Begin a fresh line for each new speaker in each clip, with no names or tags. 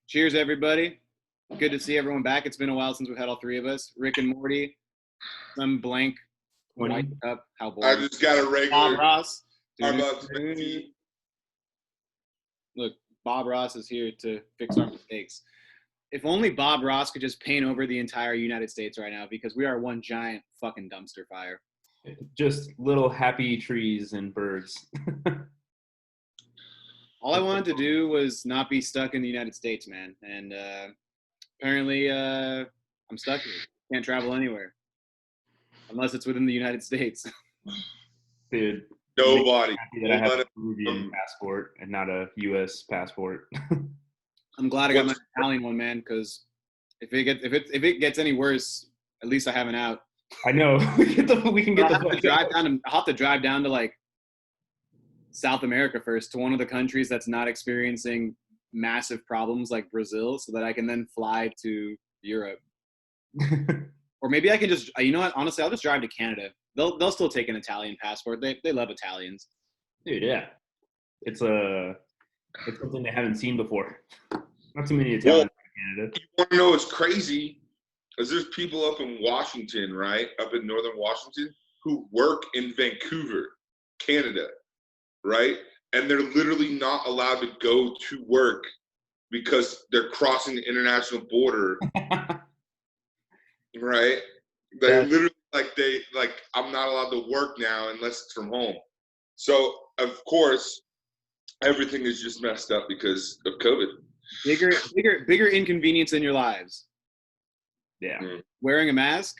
Cheers, everybody. Good to see everyone back. It's been a while since we've had all three of us. Rick and Morty, some blank white cup. How
I
boring.
just got a regular.
Bob Ross.
Look,
Bob Ross is here to fix our mistakes. If only Bob Ross could just paint over the entire United States right now, because we are one giant fucking dumpster fire.
Just little happy trees and birds.
All I wanted to do was not be stuck in the United States, man. And apparently I'm stuck here. Can't travel anywhere. Unless it's within the United States.
Dude.
nobody.
That I have a Peruvian passport and not a U.S. passport.
I'm glad I got my Italian one, man, because if it gets any worse, at least I have an out.
I know. we can get
I'll have to drive down to like South America first, to one of the countries that's not experiencing massive problems like Brazil, so that I can then fly to Europe. Or maybe I can just, you know what? Honestly, I'll just drive to Canada. They'll still take an Italian passport. They love Italians.
Dude, yeah. It's something they haven't seen before. Not too many Italians in Canada.
You want to know what's crazy? Is there's people up in Washington, right? Up in northern Washington, who work in Vancouver, Canada, right? And they're literally not allowed to go to work because they're crossing the international border. Right? They literally I'm not allowed to work now unless it's from home. So of course everything is just messed up because of COVID.
Bigger inconvenience in your lives.
Yeah.
Wearing a mask,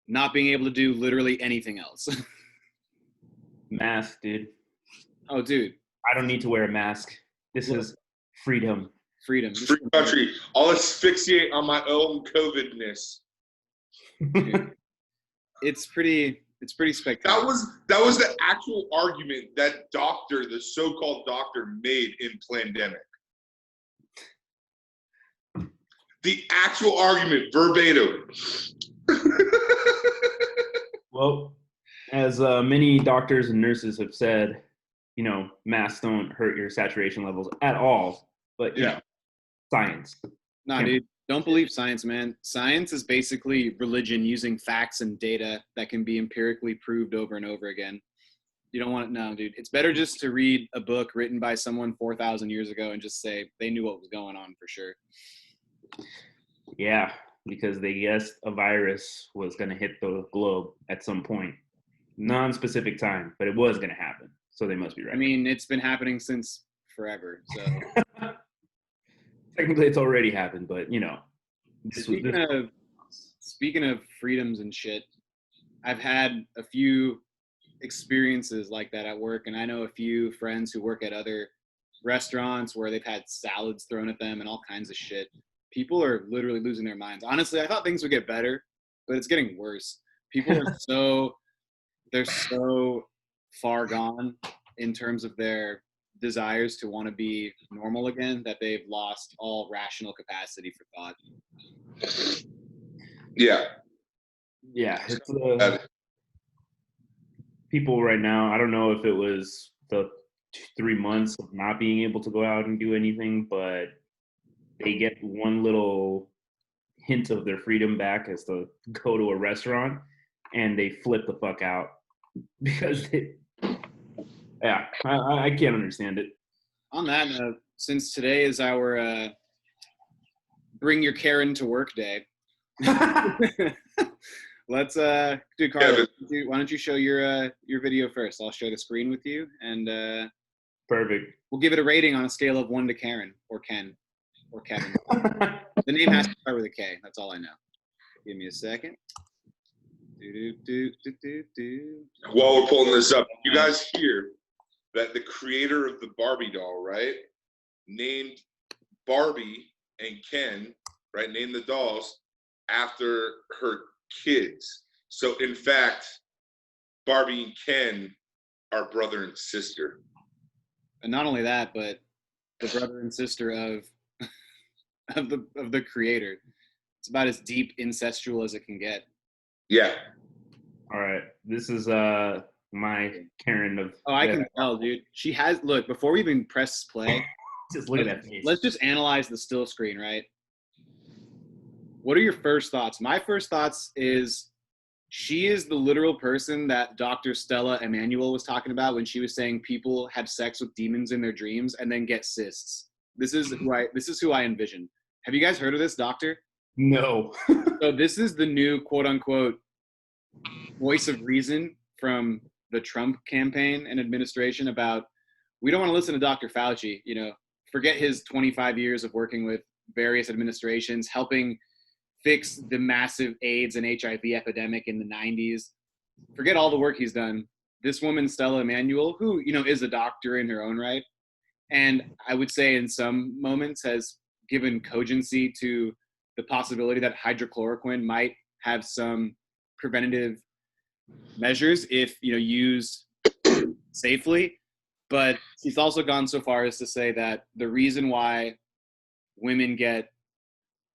not being able to do literally anything else.
Mask, dude.
Oh, dude.
I don't need to wear a mask. This is freedom.
Freedom.
Free country. I'll asphyxiate on my own COVID-ness.
It's pretty spectacular.
That was the actual argument that the so-called doctor made in Plandemic. The actual argument, verbatim.
Well, as many doctors and nurses have said, masks don't hurt your saturation levels at all. But, science.
No, dude. Don't believe science, man. Science is basically religion using facts and data that can be empirically proved over and over again. You don't want it. No, dude. It's better just to read a book written by someone 4,000 years ago and just say they knew what was going on for sure.
Yeah, because they guessed a virus was going to hit the globe at some point. Non-specific time, but it was going to happen. So they must be right.
I mean, it's been happening since forever, so...
Technically, it's already happened, but
Speaking of freedoms and shit, I've had a few experiences like that at work, and I know a few friends who work at other restaurants where they've had salads thrown at them and all kinds of shit. People are literally losing their minds. Honestly, I thought things would get better, but it's getting worse. People are they're so far gone in terms of their desires to want to be normal again that they've lost all rational capacity for thought.
Yeah.
It's people right now, I don't know if it was the 3 months of not being able to go out and do anything, but they get one little hint of their freedom back as to go to a restaurant and they flip the fuck out because I can't understand it.
On that note, since today is our bring your Karen to work day, let's do Carlos. Why don't you show your video first? I'll share the screen with you, and
perfect.
We'll give it a rating on a scale of 1 to Karen or Ken or Kevin. The name has to start with a K. That's all I know. Give me a second.
While we're pulling this up, you guys hear that the creator of the Barbie doll, right, named Barbie and Ken, right, named the dolls after her kids. So, in fact, Barbie and Ken are brother and sister.
And not only that, but the brother and sister of the creator. It's about as deep incestual as it can get.
Yeah.
All right. This is my Karen of...
Oh, I can tell, dude. She has... Look, before we even press play,
Just look at that face.
Let's just analyze the still screen, right? What are your first thoughts? My first thoughts is she is the literal person that Dr. Stella Emanuel was talking about when she was saying people have sex with demons in their dreams and then get cysts. This is who I envision. Have you guys heard of this doctor?
No.
So this is the new quote unquote voice of reason from the Trump campaign and administration about we don't want to listen to Dr. Fauci, forget his 25 years of working with various administrations, helping fix the massive AIDS and HIV epidemic in the 90s. Forget all the work he's done. This woman, Stella Emanuel, who, is a doctor in her own right, and I would say in some moments has given cogency to the possibility that hydrochloroquine might have some preventative measures if, used safely. But she's also gone so far as to say that the reason why women get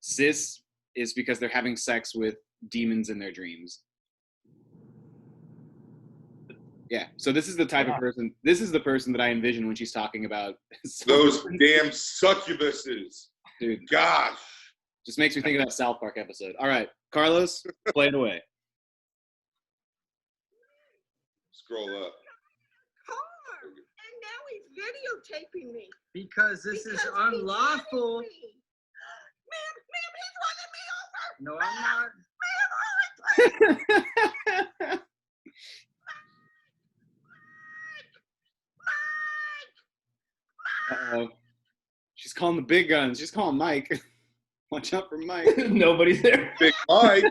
cysts is because they're having sex with demons in their dreams. Yeah, so this is the type of person, this is the person that I envision when she's talking about
those damn succubuses.
Dude,
gosh.
Just makes me think of that South Park episode. All right, Carlos, play it away.
Scroll up.
And now he's videotaping me.
Because this is unlawful.
Ma'am, he's running me over.
No, I'm not.
Ma'am,
Uh-oh. She's calling the big guns. She's calling Mike. Watch out for Mike.
Nobody's there.
Big Mike.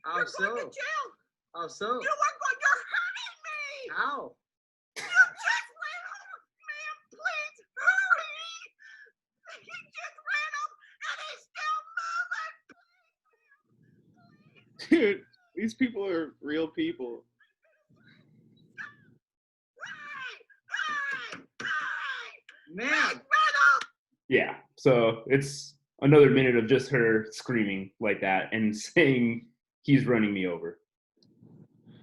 How so?
Going to jail.
How so?
You're hurting me.
How?
You just ran over. Ma'am, please hurry. He just ran up and he's still moving.
Dude, these people are real people.
Man.
Yeah, so it's another minute of just her screaming like that and saying he's running me over.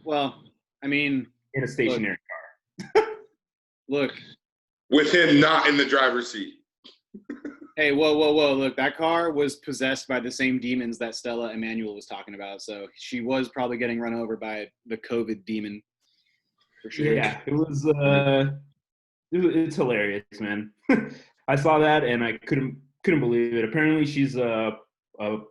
Well, I mean,
in a stationary
car. Look.
With him not in the driver's seat.
Hey, whoa. Look, that car was possessed by the same demons that Stella Emanuel was talking about. So she was probably getting run over by the COVID demon. For sure.
Yeah, it was, it's hilarious, man. I saw that and I couldn't believe it. Apparently she's a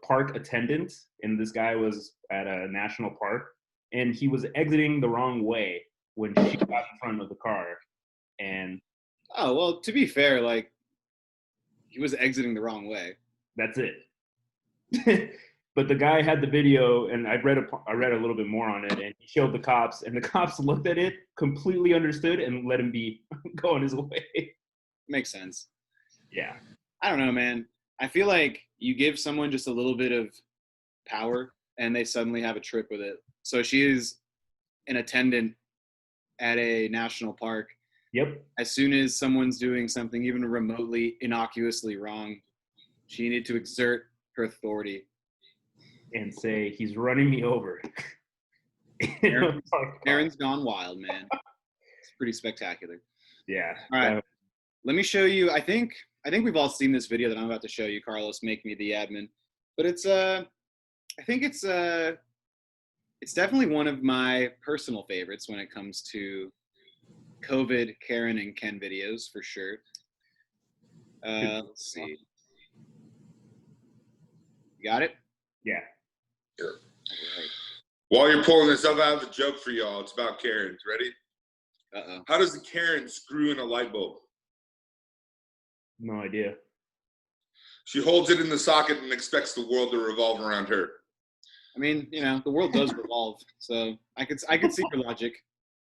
park attendant, and this guy was at a national park, and he was exiting the wrong way when she got in front of the car. And
well, to be fair, like, he was exiting the wrong way.
That's it. But the guy had the video, and I read a little bit more on it, and he showed the cops, and the cops looked at it, completely understood, and let him be going his way.
Makes sense.
Yeah.
I don't know, man. I feel like you give someone just a little bit of power and they suddenly have a trip with it. So she is an attendant at a national park.
Yep.
As soon as someone's doing something even remotely innocuously wrong, she needed to exert her authority.
And say, he's running me over.
Aaron's gone wild, man. It's pretty spectacular.
Yeah.
All right. Let me show you. I think we've all seen this video that I'm about to show you, Carlos. Make me the admin. But it's I think it's definitely one of my personal favorites when it comes to COVID, Karen, and Ken videos for sure. Let's see. You got it?
Yeah.
Sure. Right. While you're pulling this up, I have a joke for y'all. It's about Karens. Ready?
Uh-oh.
How does a Karen screw in a light bulb?
No idea.
She holds it in the socket and expects the world to revolve around her.
I mean, the world does revolve, so I could see your logic.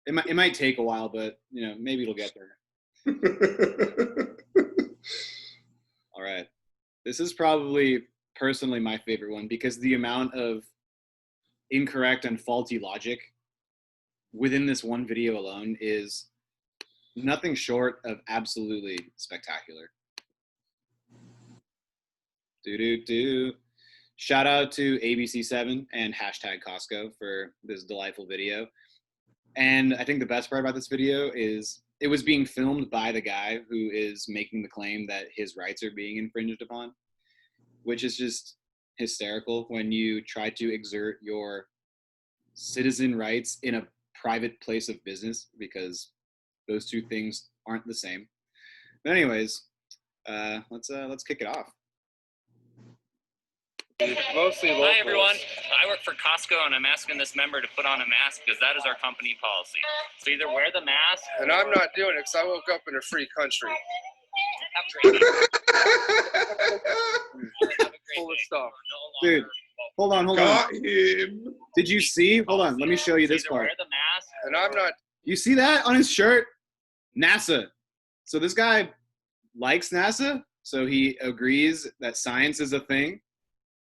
It might take a while, but maybe it'll get there. All right, this is probably personally my favorite one because the amount of incorrect and faulty logic within this one video alone is nothing short of absolutely spectacular. Do. Shout out to ABC7 and hashtag Costco for this delightful video. And I think the best part about this video is it was being filmed by the guy who is making the claim that his rights are being infringed upon, which is just hysterical when you try to exert your citizen rights in a private place of business, because those two things aren't the same. But anyways, let's kick it off.
Mostly locals.
Hi everyone, I work for Costco and I'm asking this member to put on a mask because that is our company policy. So either wear the mask.
And I'm not doing it because I woke up in a free country.
Have a great day. Have a great
Full of
day.
stuff.
No longer
Dude, hold on.
Got him.
Did you see? Hold on, let me show you
So
this
either
part.
wear the mask.
And I'm not.
You see that on his shirt? NASA. So this guy likes NASA, so he agrees that science is a thing,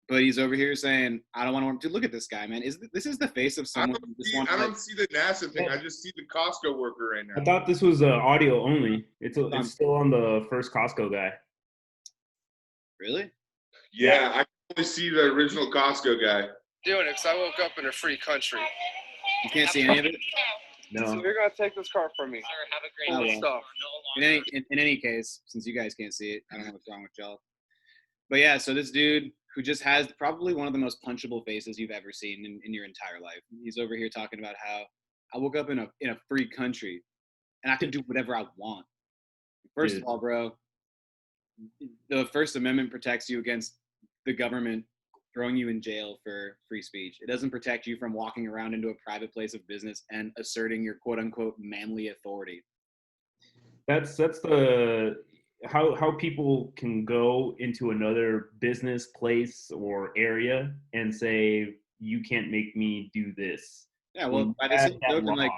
but he's over here saying, I don't want to. Dude, look at this guy, man. This is the face of someone who just wants
I
to,
don't see the NASA thing. I just see the Costco worker right
I
now.
thought this was audio only. It's still on the first Costco guy.
really?
Yeah, I can only see the original Costco guy.
Doing it because I woke up in a free country.
You can't see any of it?
No.
So you're gonna take this car from me.
Sir, have a great
Oh,
Full
day.
of stuff.
No longer.
In any case, since you guys can't see it, I don't know what's wrong with y'all. But yeah, so this dude who just has probably one of the most punchable faces you've ever seen in your entire life. He's over here talking about how I woke up in a free country and I can do whatever I want. First of all, bro, the First Amendment protects you against the government throwing you in jail for free speech. It doesn't protect you from walking around into a private place of business and asserting your quote unquote manly authority.
That's the how people can go into another business place or area and say, you can't make me do this.
Yeah, well, by the same token, like,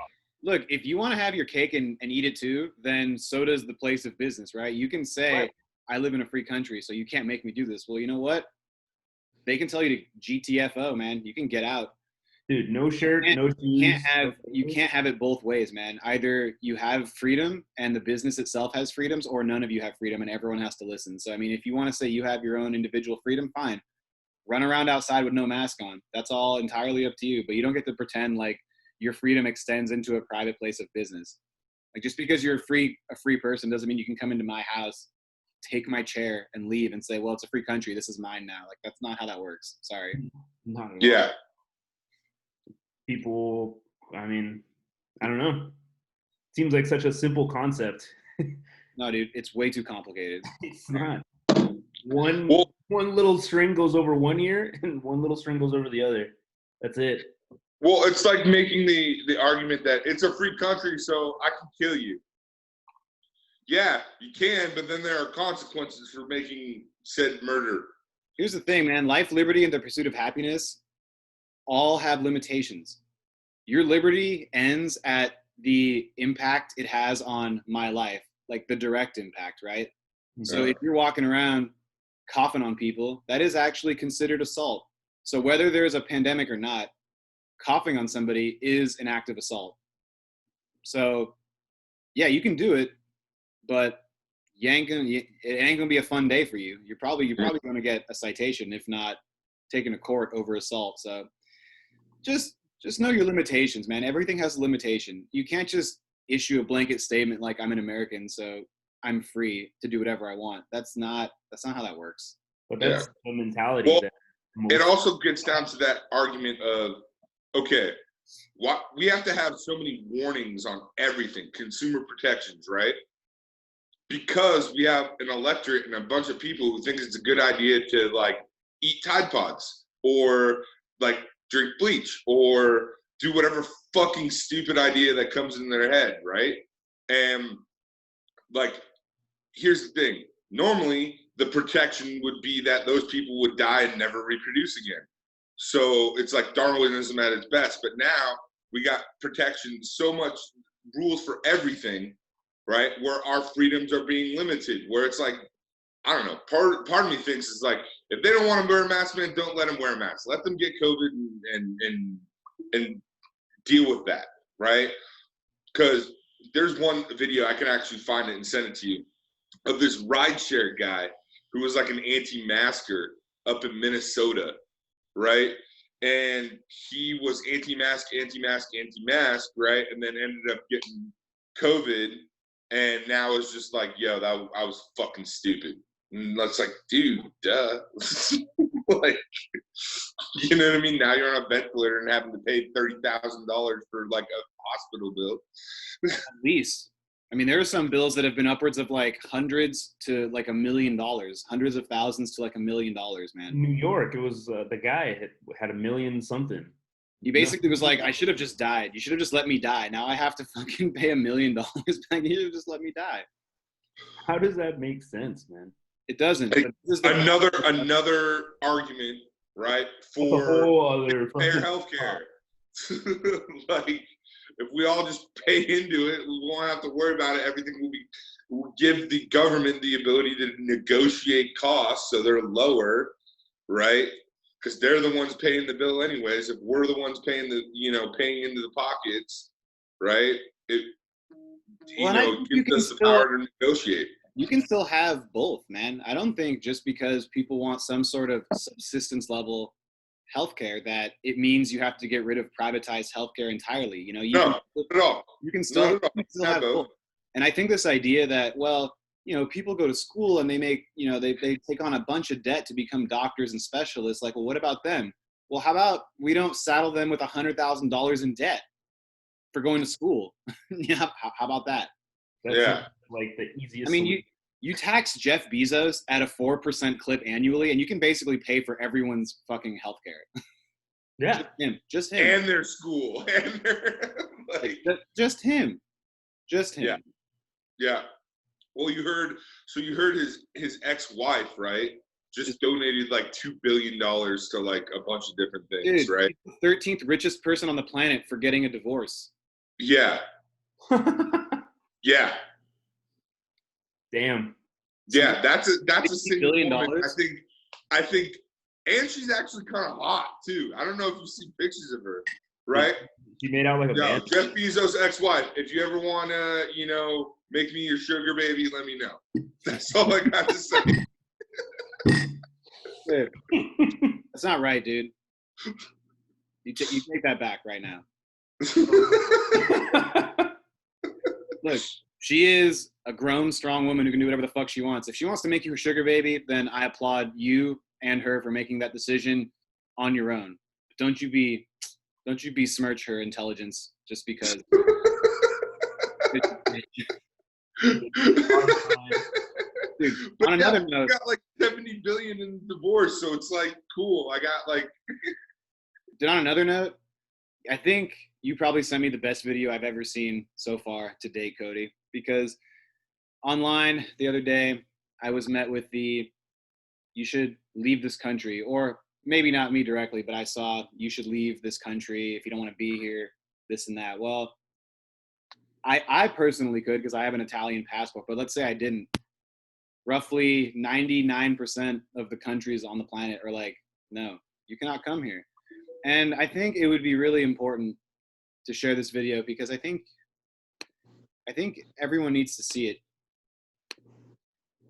look, if you want to have your cake and eat it too, then so does the place of business, right? You can say,
Right.
I live in a free country, so you can't make me do this. Well, you know what? They can tell you to GTFO, man. You can get out.
Dude, no shirt, no shoes.
You can't have it both ways, man. Either you have freedom and the business itself has freedoms, or none of you have freedom and everyone has to listen. So, I mean, if you want to say you have your own individual freedom, fine. Run around outside with no mask on. That's all entirely up to you. But you don't get to pretend like your freedom extends into a private place of business. Like, just because you're a free person doesn't mean you can come into my house, take my chair, and leave and say, well, it's a free country. This is mine now. Like, that's not how that works. Sorry.
Not at all.
Yeah.
People, I mean, I don't know. Seems like such a simple concept.
No, dude, it's way too complicated.
It's not. One
Well-
little string goes over one ear and one little string goes over the other. That's it.
Well, it's like making the argument that it's a free country, so I can kill you. Yeah, you can, but then there are consequences for making said murder.
Here's the thing, man. Life, liberty, and the pursuit of happiness all have limitations. Your liberty ends at the impact it has on my life, like the direct impact, right? So
Yeah.
if you're walking around coughing on people, that is actually considered assault. So whether there's a pandemic or not, coughing on somebody is an act of assault. So yeah, you can do it, but it ain't gonna be a fun day for you. You're probably gonna get a citation, if not taken to court over assault. So just know your limitations, man. Everything has a limitation. You can't just issue a blanket statement like I'm an American, so I'm free to do whatever I want. That's not how that works.
But that's the mentality
Well,
that
It also gets down to that argument of, okay, we have to have so many warnings on everything, consumer protections, right? Because we have an electorate and a bunch of people who think it's a good idea to like eat Tide Pods or like drink bleach or do whatever fucking stupid idea that comes in their head, right? And like, here's the thing. Normally, the protection would be that those people would die and never reproduce again. So it's like Darwinism at its best. But now we got protection, so much rules for everything, right? Where our freedoms are being limited, where it's like, I don't know, part of me thinks it's like, if they don't want to wear a mask, man, don't let them wear a mask. Let them get COVID and deal with that, right? Because there's one video I can actually find it and send it to you of this rideshare guy who was like an anti-masker up in Minnesota, right? And he was anti-mask, right? And then ended up getting COVID, and now it's just like, yo, I was fucking stupid. And it's like, dude, duh. Like, you know what I mean? Now you're on a ventilator and having to pay $30,000 for like a hospital bill.
At least. I mean, there are some bills that have been upwards of like hundreds to like $1 million, hundreds of thousands to like $1 million, man.
New York, it was the guy had $1 million something.
He basically was like, I should have just died. You should have just let me die. Now I have to fucking pay $1 million back. You should have just let me die.
How does that make sense, man?
It doesn't.
Hey, another argument, right, for fair healthcare. Like, if we all just pay into it, we won't have to worry about it. Everything will give the government the ability to negotiate costs so they're lower, right? Because they're the ones paying the bill anyways. If we're the ones paying paying into the pockets, right? It gives us the power to negotiate.
You can still have both, man. I don't think just because people want some sort of subsistence level healthcare that it means you have to get rid of privatized healthcare entirely. You can still have both. And I think this idea that, well, people go to school and they make, they take on a bunch of debt to become doctors and specialists. Like, well, what about them? Well, how about we don't saddle them with $100,000 in debt for going to school? How about that?
That's like the easiest.
I mean, you tax Jeff Bezos at a 4% clip annually, and you can basically pay for everyone's fucking healthcare.
Yeah,
just him,
and their school, and their
just him.
Yeah. Well, you heard his ex-wife, right? Just donated like $2 billion to like a bunch of different things, right?
He's the 13th richest person on the planet for getting a divorce.
Yeah. Yeah.
Damn.
Yeah, that's a single
$1 billion.
I think, and she's actually kind of hot too. I don't know if you see pictures of her, right?
She made out like a band.
Jeff Bezos' ex-wife. If you ever want to, make me your sugar baby, let me know. That's all I got to say.
Dude, that's not right, dude. You take that back right now. Look, she is a grown, strong woman who can do whatever the fuck she wants. If she wants to make you her sugar baby, then I applaud you and her for making that decision on your own. But don't you besmirch her intelligence just because. Dude,
but
on another note,
got like 70 billion in divorce, so it's like cool. I got like.
Dude, on another note, I think you probably sent me the best video I've ever seen so far to date, Cody, because online the other day I was met with you should leave this country, or maybe not me directly, but I saw you should leave this country if you don't want to be here, this and that. Well, I personally could because I have an Italian passport, but let's say I didn't. Roughly 99% of the countries on the planet are like, no, you cannot come here. And I think it would be really important to share this video because I think everyone needs to see it.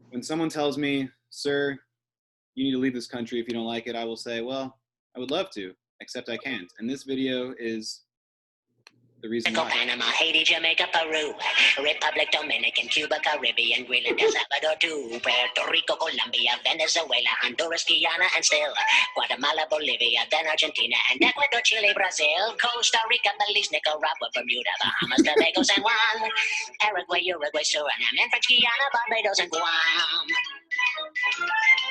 When someone tells me, sir, you need to leave this country if you don't like it, I will say, well, I would love to, except I can't. And this video is the reason why.
Panama, Haiti, Jamaica, Peru, Republic, Dominican, Cuba, Caribbean, Greenland, El Salvador, too, Puerto Rico, Colombia, Venezuela, Honduras, Guyana, and still Guatemala, Bolivia, then Argentina, and Ecuador, Chile, Brazil, Costa Rica, Belize, Nicaragua, Bermuda, Bahamas, Tobago, San Juan, Paraguay, Uruguay, Suriname, and French Guiana, Barbados, and Guam.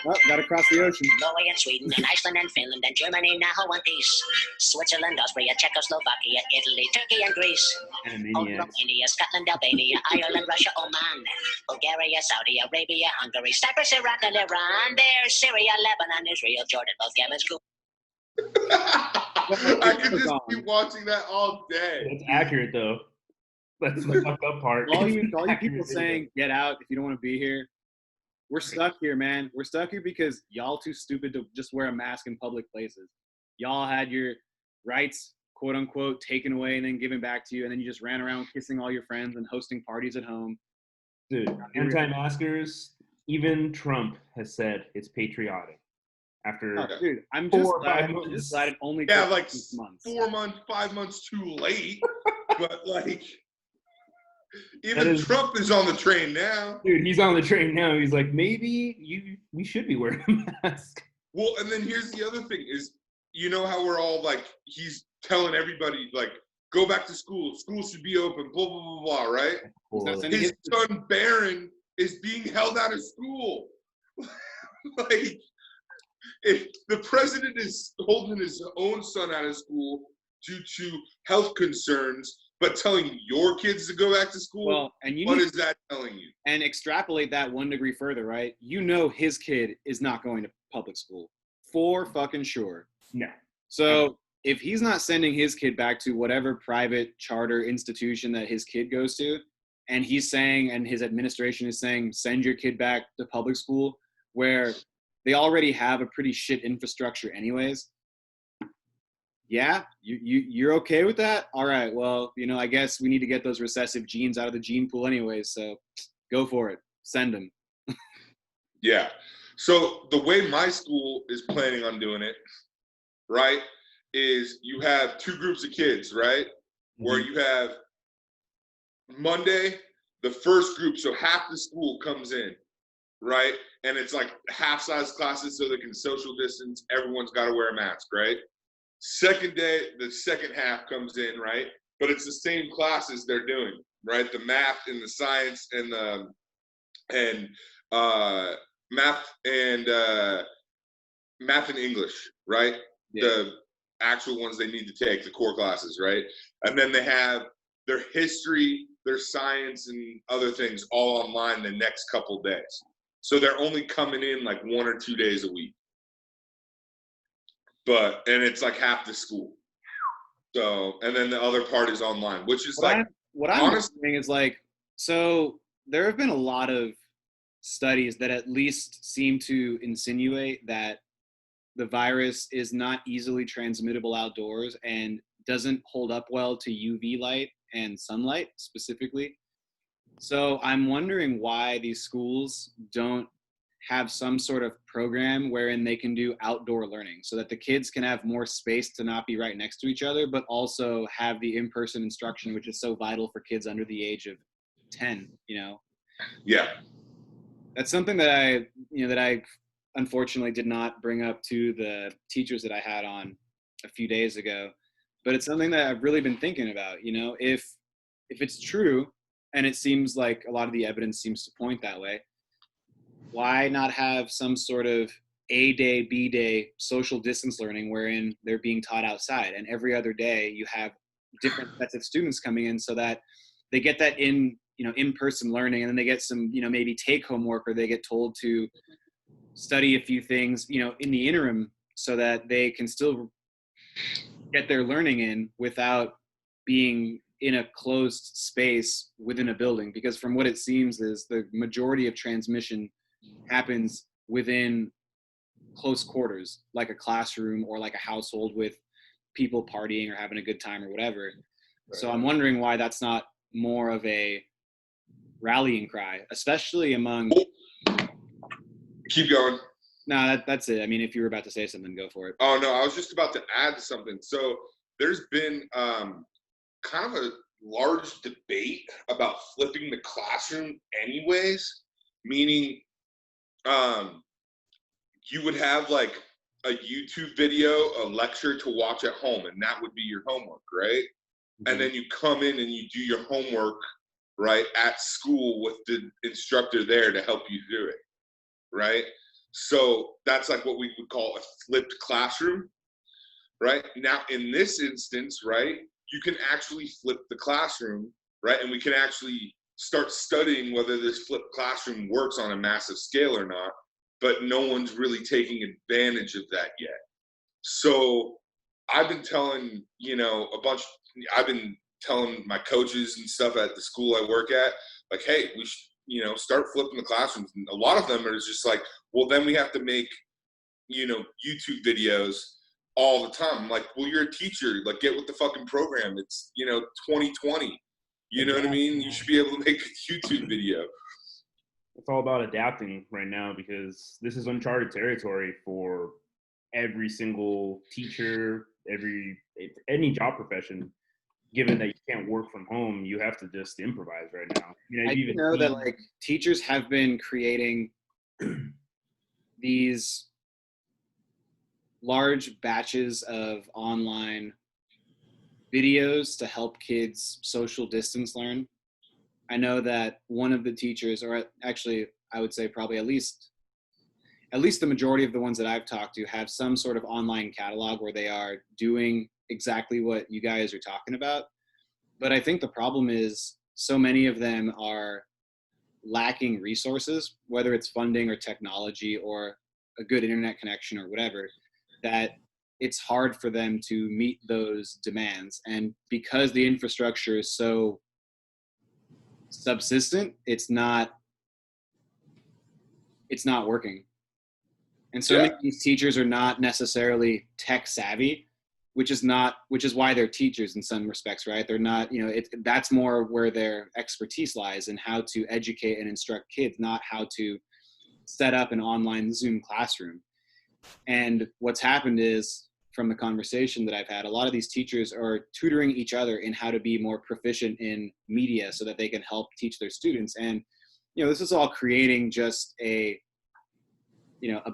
Oh, got to cross the ocean.
Norway and Sweden and Iceland and Finland and Germany now One Piece. Switzerland, Austria, Czechoslovakia, Italy, Turkey and Greece. Romania, Scotland, Albania, Ireland, Russia, Oman, Bulgaria, Saudi Arabia, Hungary, Cyprus, Iraq, and Iran. There's Syria, Lebanon, Israel, Jordan, both Yemen's cool.
I could just keep watching that all day.
It's accurate though. That's the fucked up part.
All you people saying, get out if you don't want to be here. We're stuck here, man. We're stuck here because y'all too stupid to just wear a mask in public places. Y'all had your rights quote unquote taken away and then given back to you, and then you just ran around kissing all your friends and hosting parties at home.
Dude, anti-maskers, even Trump has said it's patriotic. After
Oh, dude, I'm
4
just
or 5
glad,
months.
it only
Yeah,
took
like
6 months.
4 months, 5 months too late. But like,
That
even
is-
Trump is on the train now.
Dude, he's on the train now. He's like, maybe we should be wearing a mask.
Well, and then here's the other thing is, you know how we're all like, he's telling everybody like, go back to school. School should be open. Blah blah blah blah. Right?
He's not sending
His son Barron is being held out of school. Like, if the president is holding his own son out of school due to health concerns, but telling your kids to go back to school,
Well, and you
what
need
is that telling you?
and extrapolate that 1 degree further, right? You know his kid is not going to public school for fucking sure.
No.
So if he's not sending his kid back to whatever private charter institution that his kid goes to, and he's saying, and his administration is saying, send your kid back to public school where they already have a pretty shit infrastructure anyways. Yeah, you're okay with that? All right, well, I guess we need to get those recessive genes out of the gene pool anyways, so go for it. Send them.
Yeah. So the way my school is planning on doing it, right, is you have 2 groups of kids, right? Where you have Monday, the first group, so half the school comes in, right? And it's like half-size classes so they can social distance. Everyone's got to wear a mask, right? Second day, the second half comes in, right? But it's the same classes they're doing, right? The math and the science and the math and English, right?
Yeah.
The actual ones they need to take, the core classes, right? And then they have their history, their science, and other things all online the next couple days. So they're only coming in like 1 or 2 days a week. And it's like half the school. So, and then the other part is online, which is
what I'm wondering is like, so there have been a lot of studies that at least seem to insinuate that the virus is not easily transmittable outdoors and doesn't hold up well to UV light and sunlight specifically. So I'm wondering why these schools don't have some sort of program wherein they can do outdoor learning so that the kids can have more space to not be right next to each other, but also have the in-person instruction, which is so vital for kids under the age of 10,
Yeah.
That's something that I unfortunately did not bring up to the teachers that I had on a few days ago, but it's something that I've really been thinking about, if it's true, and it seems like a lot of the evidence seems to point that way, why not have some sort of A day, B day social distance learning wherein they're being taught outside, and every other day you have different sets of students coming in so that they get that in-person learning, and then they get some, maybe take home work, or they get told to study a few things, in the interim so that they can still get their learning in without being in a closed space within a building. Because from what it seems is the majority of transmission happens within close quarters, like a classroom or like a household with people partying or having a good time or whatever. Right. So I'm wondering why that's not more of a rallying cry, especially among...
Keep going.
No, that's it. I mean, if you were about to say something, go for it.
Oh, no, I was just about to add something. So there's been kind of a large debate about flipping the classroom anyways, meaning you would have like a YouTube video, a lecture to watch at home, and that would be your homework, right? Mm-hmm. And then you come in and you do your homework, right, at school with the instructor there to help you do it, right? So that's like what we would call a flipped classroom, right? Now, in this instance, right, you can actually flip the classroom, right? And we can actually start studying whether this flipped classroom works on a massive scale or not, but no one's really taking advantage of that yet. So I've been telling, I've been telling my coaches and stuff at the school I work at, like, hey, we should, start flipping the classrooms. And a lot of them are just like, well, then we have to make, YouTube videos all the time. I'm like, well, you're a teacher. Like, get with the fucking program. It's, 2020. You know what I mean? You should be able to make a YouTube video.
It's all about adapting right now because this is uncharted territory for every single teacher, any job profession. Given that you can't work from home, you have to just improvise right now.
I do know that like teachers have been creating these large batches of online videos to help kids social distance learn. I know that one of the teachers, or actually I would say probably at least the majority of the ones that I've talked to have some sort of online catalog where they are doing exactly what you guys are talking about. But I think the problem is so many of them are lacking resources, whether it's funding or technology or a good internet connection or whatever, that it's hard for them to meet those demands. And because the infrastructure is so subsistent, it's not working. And so many of these teachers are not necessarily tech savvy, which is why they're teachers in some respects, right? They're not, that's more where their expertise lies in how to educate and instruct kids, not how to set up an online Zoom classroom. And what's happened is, from the conversation that I've had, a lot of these teachers are tutoring each other in how to be more proficient in media so that they can help teach their students. And, this is all creating just a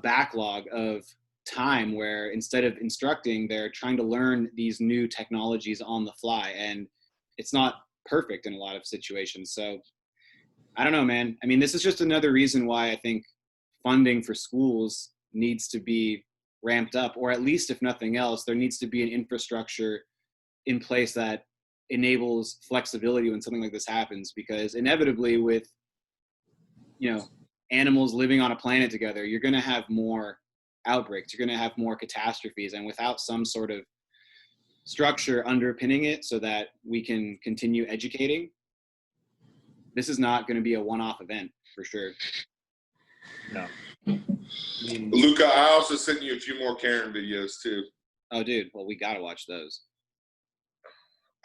backlog of time where instead of instructing, they're trying to learn these new technologies on the fly. And it's not perfect in a lot of situations. So I don't know, man. I mean, this is just another reason why I think funding for schools needs to be ramped up, or at least if nothing else, there needs to be an infrastructure in place that enables flexibility when something like this happens, because inevitably with, animals living on a planet together, you're going to have more outbreaks, you're going to have more catastrophes, and without some sort of structure underpinning it so that we can continue educating, this is not going to be a one-off event for sure.
No.
Luca, I also sent you a few more Karen videos too.
Oh, dude. Well, we got to watch those.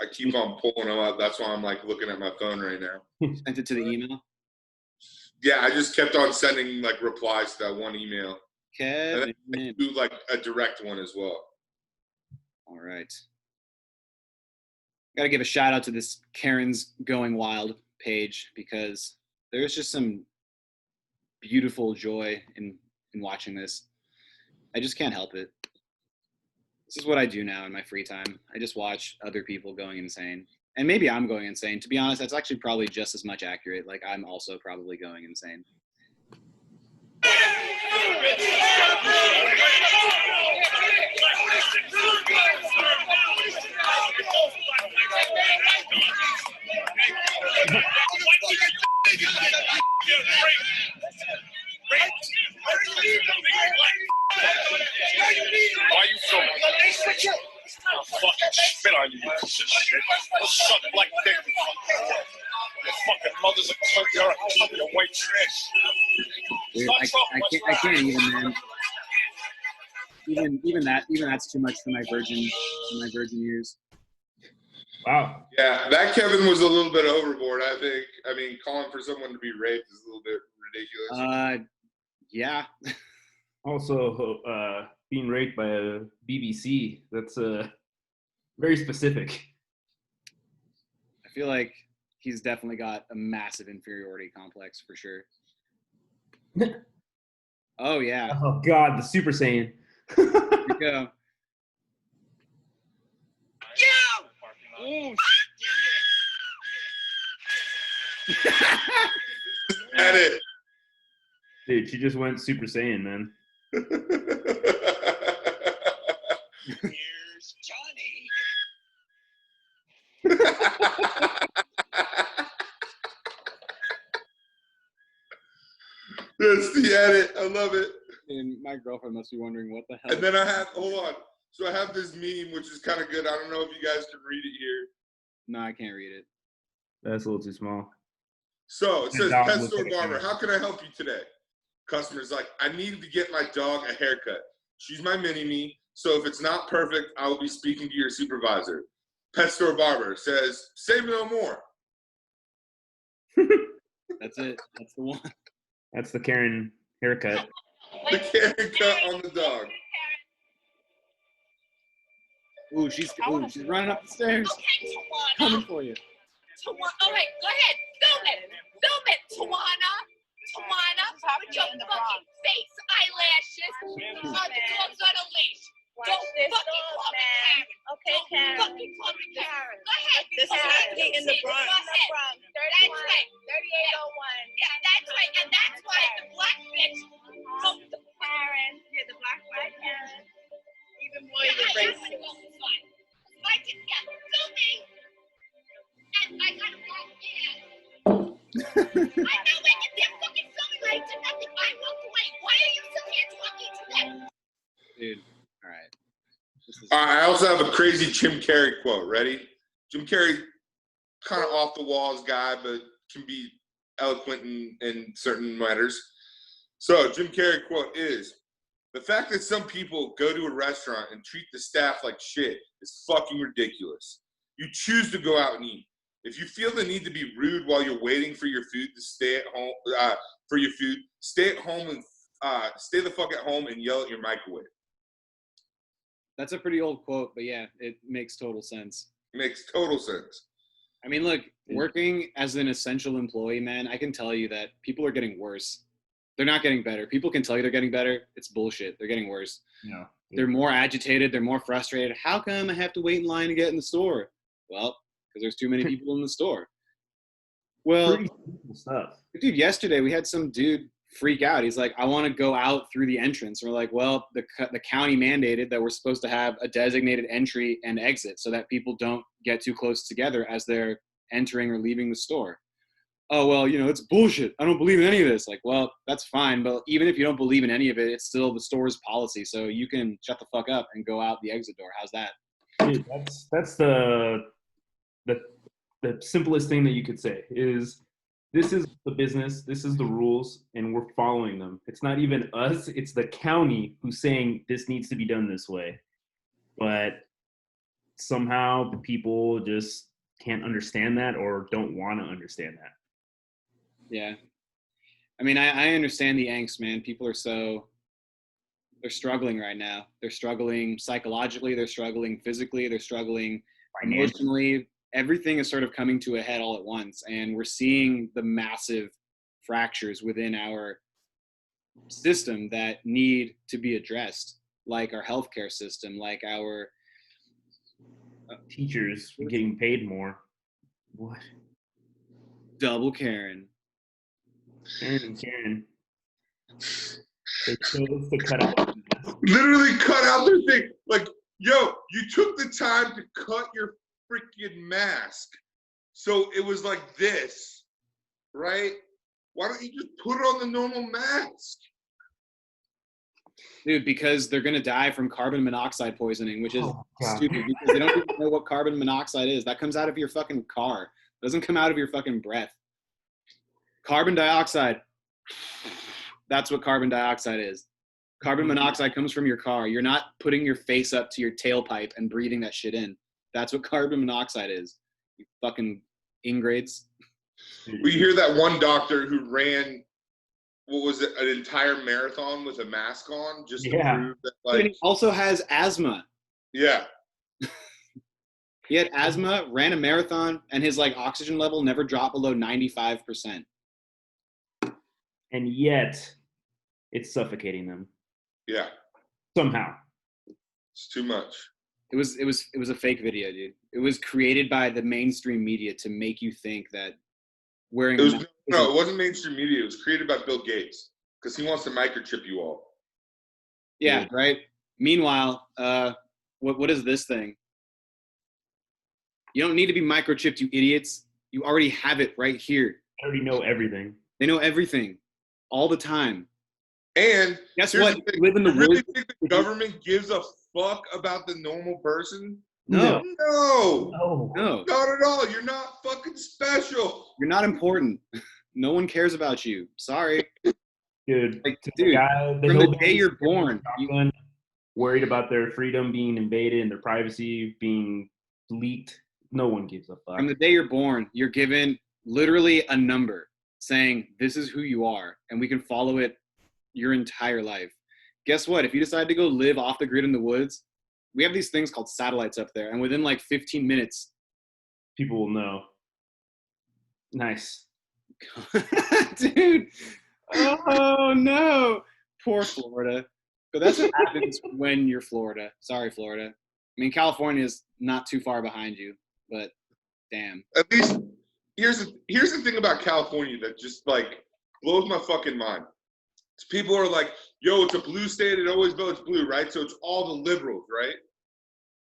I keep on pulling them up. That's why I'm like looking at my phone right now.
Sent it to the email?
Yeah, I just kept on sending like replies to that one email.
Kevin.
And then I do like a direct one as well.
All right. Got to give a shout out to this Karen's Going Wild page, because there's just some beautiful joy in watching this. I just can't help it. This is what I do now in my free time. I just watch other people going insane. And maybe I'm going insane. To be honest, that's actually probably just as much accurate. Like, I'm also probably going insane.
Why you so I'll fucking spit on you, piece of shit. I'll suck like dick. Your fucking mother's a cunt. You're a cunt. You're white trash.
Dude, I can't even, man. Even that's too much for my virgin ears.
Wow.
Yeah, that Kevin was a little bit overboard, I think. I mean, calling for someone to be raped is a little bit ridiculous.
Yeah.
Also, being raped by a BBC, that's very specific.
I feel like he's definitely got a massive inferiority complex for sure. Oh, yeah.
Oh, God, the Super Saiyan.
Here we go.
Edit.
Dude, she just went Super Saiyan, man.
Here's Johnny.
That's the edit. I love it.
And my girlfriend must be wondering what the hell.
And then I have, hold on. So I have this meme, which is kind of good. I don't know if you guys can read it here.
No, I can't read it.
That's a little too small.
So it says,
Dog
Pet
looks
Store
like a
Barber,
camera.
how can I help you today? Customer's like, I needed to get my dog a haircut. She's my mini-me, So if it's not perfect, I will be speaking to your supervisor. Pet store barber says, say no more.
That's it. That's the one.
That's the Karen haircut.
The Karen cut on the dog.
Ooh, she's running up the stairs.
Okay, Tawana.
Coming for you.
All right, go ahead. Film it, Tawana. With your fucking face, eyelashes. The dog's on a leash. Don't fucking call me Karen.
Okay, Karen.
Fucking call me Karen. Go ahead.
This happening in the Bronx.
Go ahead. That's right.
3801.
Yeah, that's right. And that's why the black bitch.
Karen. You're the black Karen. Even more
I
you're
am
racist.
gonna go this way. I can get filming. And I gotta walk in. I know when they're fucking filming. I did nothing. I walked away. Why are you still here talking to them?
Dude, all right. This is-
All right, I also have a crazy Jim Carrey quote. Ready? Jim Carrey, kind of off the walls guy, but can be eloquent in certain matters. So Jim Carrey quote is, the fact that some people go to a restaurant and treat the staff like shit is fucking ridiculous. You choose to go out and eat. If you feel the need to be rude while you're waiting for your food to stay at home, stay at home and stay the fuck at home and yell at your microwave.
That's a pretty old quote, but yeah, it makes total sense.
Makes total sense.
I mean, look, working as an essential employee, man, I can tell you that people are getting worse. They're not getting better. People can tell you they're getting better. It's bullshit. They're getting worse.
No.
They're more agitated. They're more frustrated. How come I have to wait in line to get in the store? Well, because there's too many people in the store. Well,
Pretty simple stuff.
dude, yesterday we had some dude freak out. He's like, I want to go out through the entrance. And we're like, well, the county mandated that we're supposed to have a designated entry and exit so that people don't get too close together as they're entering or leaving the store. Oh, well, it's bullshit. I don't believe in any of this. Like, well, that's fine. But even if you don't believe in any of it, it's still the store's policy. So you can shut the fuck up and go out the exit door. How's that?
Dude, that's the simplest thing that you could say is this is the business, this is the rules, and we're following them. It's not even us, it's the county who's saying this needs to be done this way. But somehow the people just can't understand that or don't want to understand that.
Yeah. I mean, I understand the angst, man. People are they're struggling right now. They're struggling psychologically, they're struggling physically, they're struggling emotionally. Everything is sort of coming to a head all at once, and we're seeing the massive fractures within our system that need to be addressed, like our healthcare system, like our
Teachers getting paid more. What?
double Karen.
Karen. They chose to cut out.
Literally cut out their thing. Like, yo, you took the time to cut your freaking mask. So it was like this, right? Why don't you just put it on the normal mask?
Dude, because they're going to die from carbon monoxide poisoning, which is stupid because they don't even know what carbon monoxide is. That comes out of your fucking car. It doesn't come out of your fucking breath. Carbon dioxide. That's what carbon dioxide is. Carbon monoxide comes from your car. You're not putting your face up to your tailpipe and breathing that shit in. That's what carbon monoxide is. You fucking ingrates.
We hear that one doctor who ran, what was it, an entire marathon with a mask on just to prove that,
But he also has asthma.
Yeah.
He had asthma, ran a marathon, and his oxygen level never dropped below 95%.
And yet, it's suffocating them.
Yeah.
Somehow.
It's too much.
It was a fake video, dude. It was created by the mainstream media to make you think that wearing
it wasn't mainstream media. It was created by Bill Gates because he wants to microchip you all.
Yeah, right. Meanwhile, what is this thing? You don't need to be microchipped, you idiots. You already have it right here.
I already know everything.
They know everything, all the time.
And
guess what? You live in the
really
woods.
think the government gives a fuck about the normal person?
No.
No.
No.
Not at all. You're not fucking special.
You're not important. No one cares about you. Sorry.
Dude,
Dude,
guy,
from the day you're born,
worried about their freedom being invaded and their privacy being leaked. No one gives a fuck.
From the day you're born, you're given literally a number saying this is who you are, and we can follow it your entire life. Guess what? If you decide to go live off the grid in the woods, we have these things called satellites up there, and within like 15 minutes,
people will know. Nice.
Dude. Oh no. Poor Florida. But that's what happens when you're Florida. Sorry, Florida. I mean, California is not too far behind you, but damn.
At least here's the thing about California that just like blows my fucking mind. People are like, yo, it's a blue state, it always votes blue, right? So it's all the liberals, right?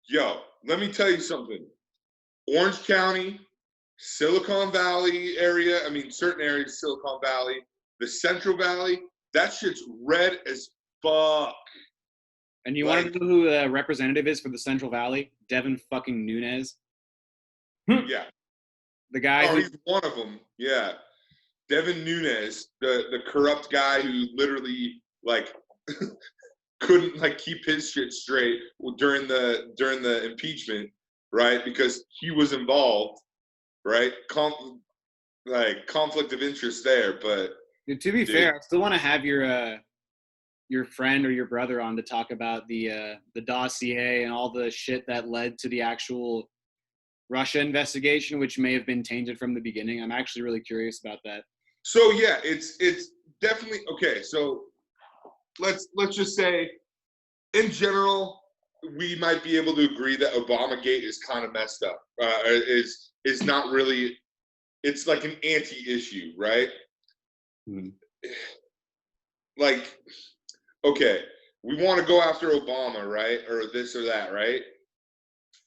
Yo, let me tell you something. Orange County, Silicon Valley area, I mean certain areas of Silicon Valley, the Central Valley, that shit's red as fuck.
And you want to know who the representative is for the Central Valley? Devin fucking Nunes.
Yeah.
The guy
he's one of them. Yeah. Devin Nunes, the corrupt guy who literally like couldn't like keep his shit straight during the impeachment, right? Because he was involved, right? Conflict of interest there, but
to be fair, I still want to have your friend or your brother on to talk about the dossier and all the shit that led to the actual Russia investigation, which may have been tainted from the beginning. I'm actually really curious about that.
So yeah, it's definitely okay. So let's just say, in general, we might be able to agree that Obamagate is kind of messed up. Is not really. It's like an anti-issue, right? Like, okay, we want to go after Obama, right? Or this or that, right?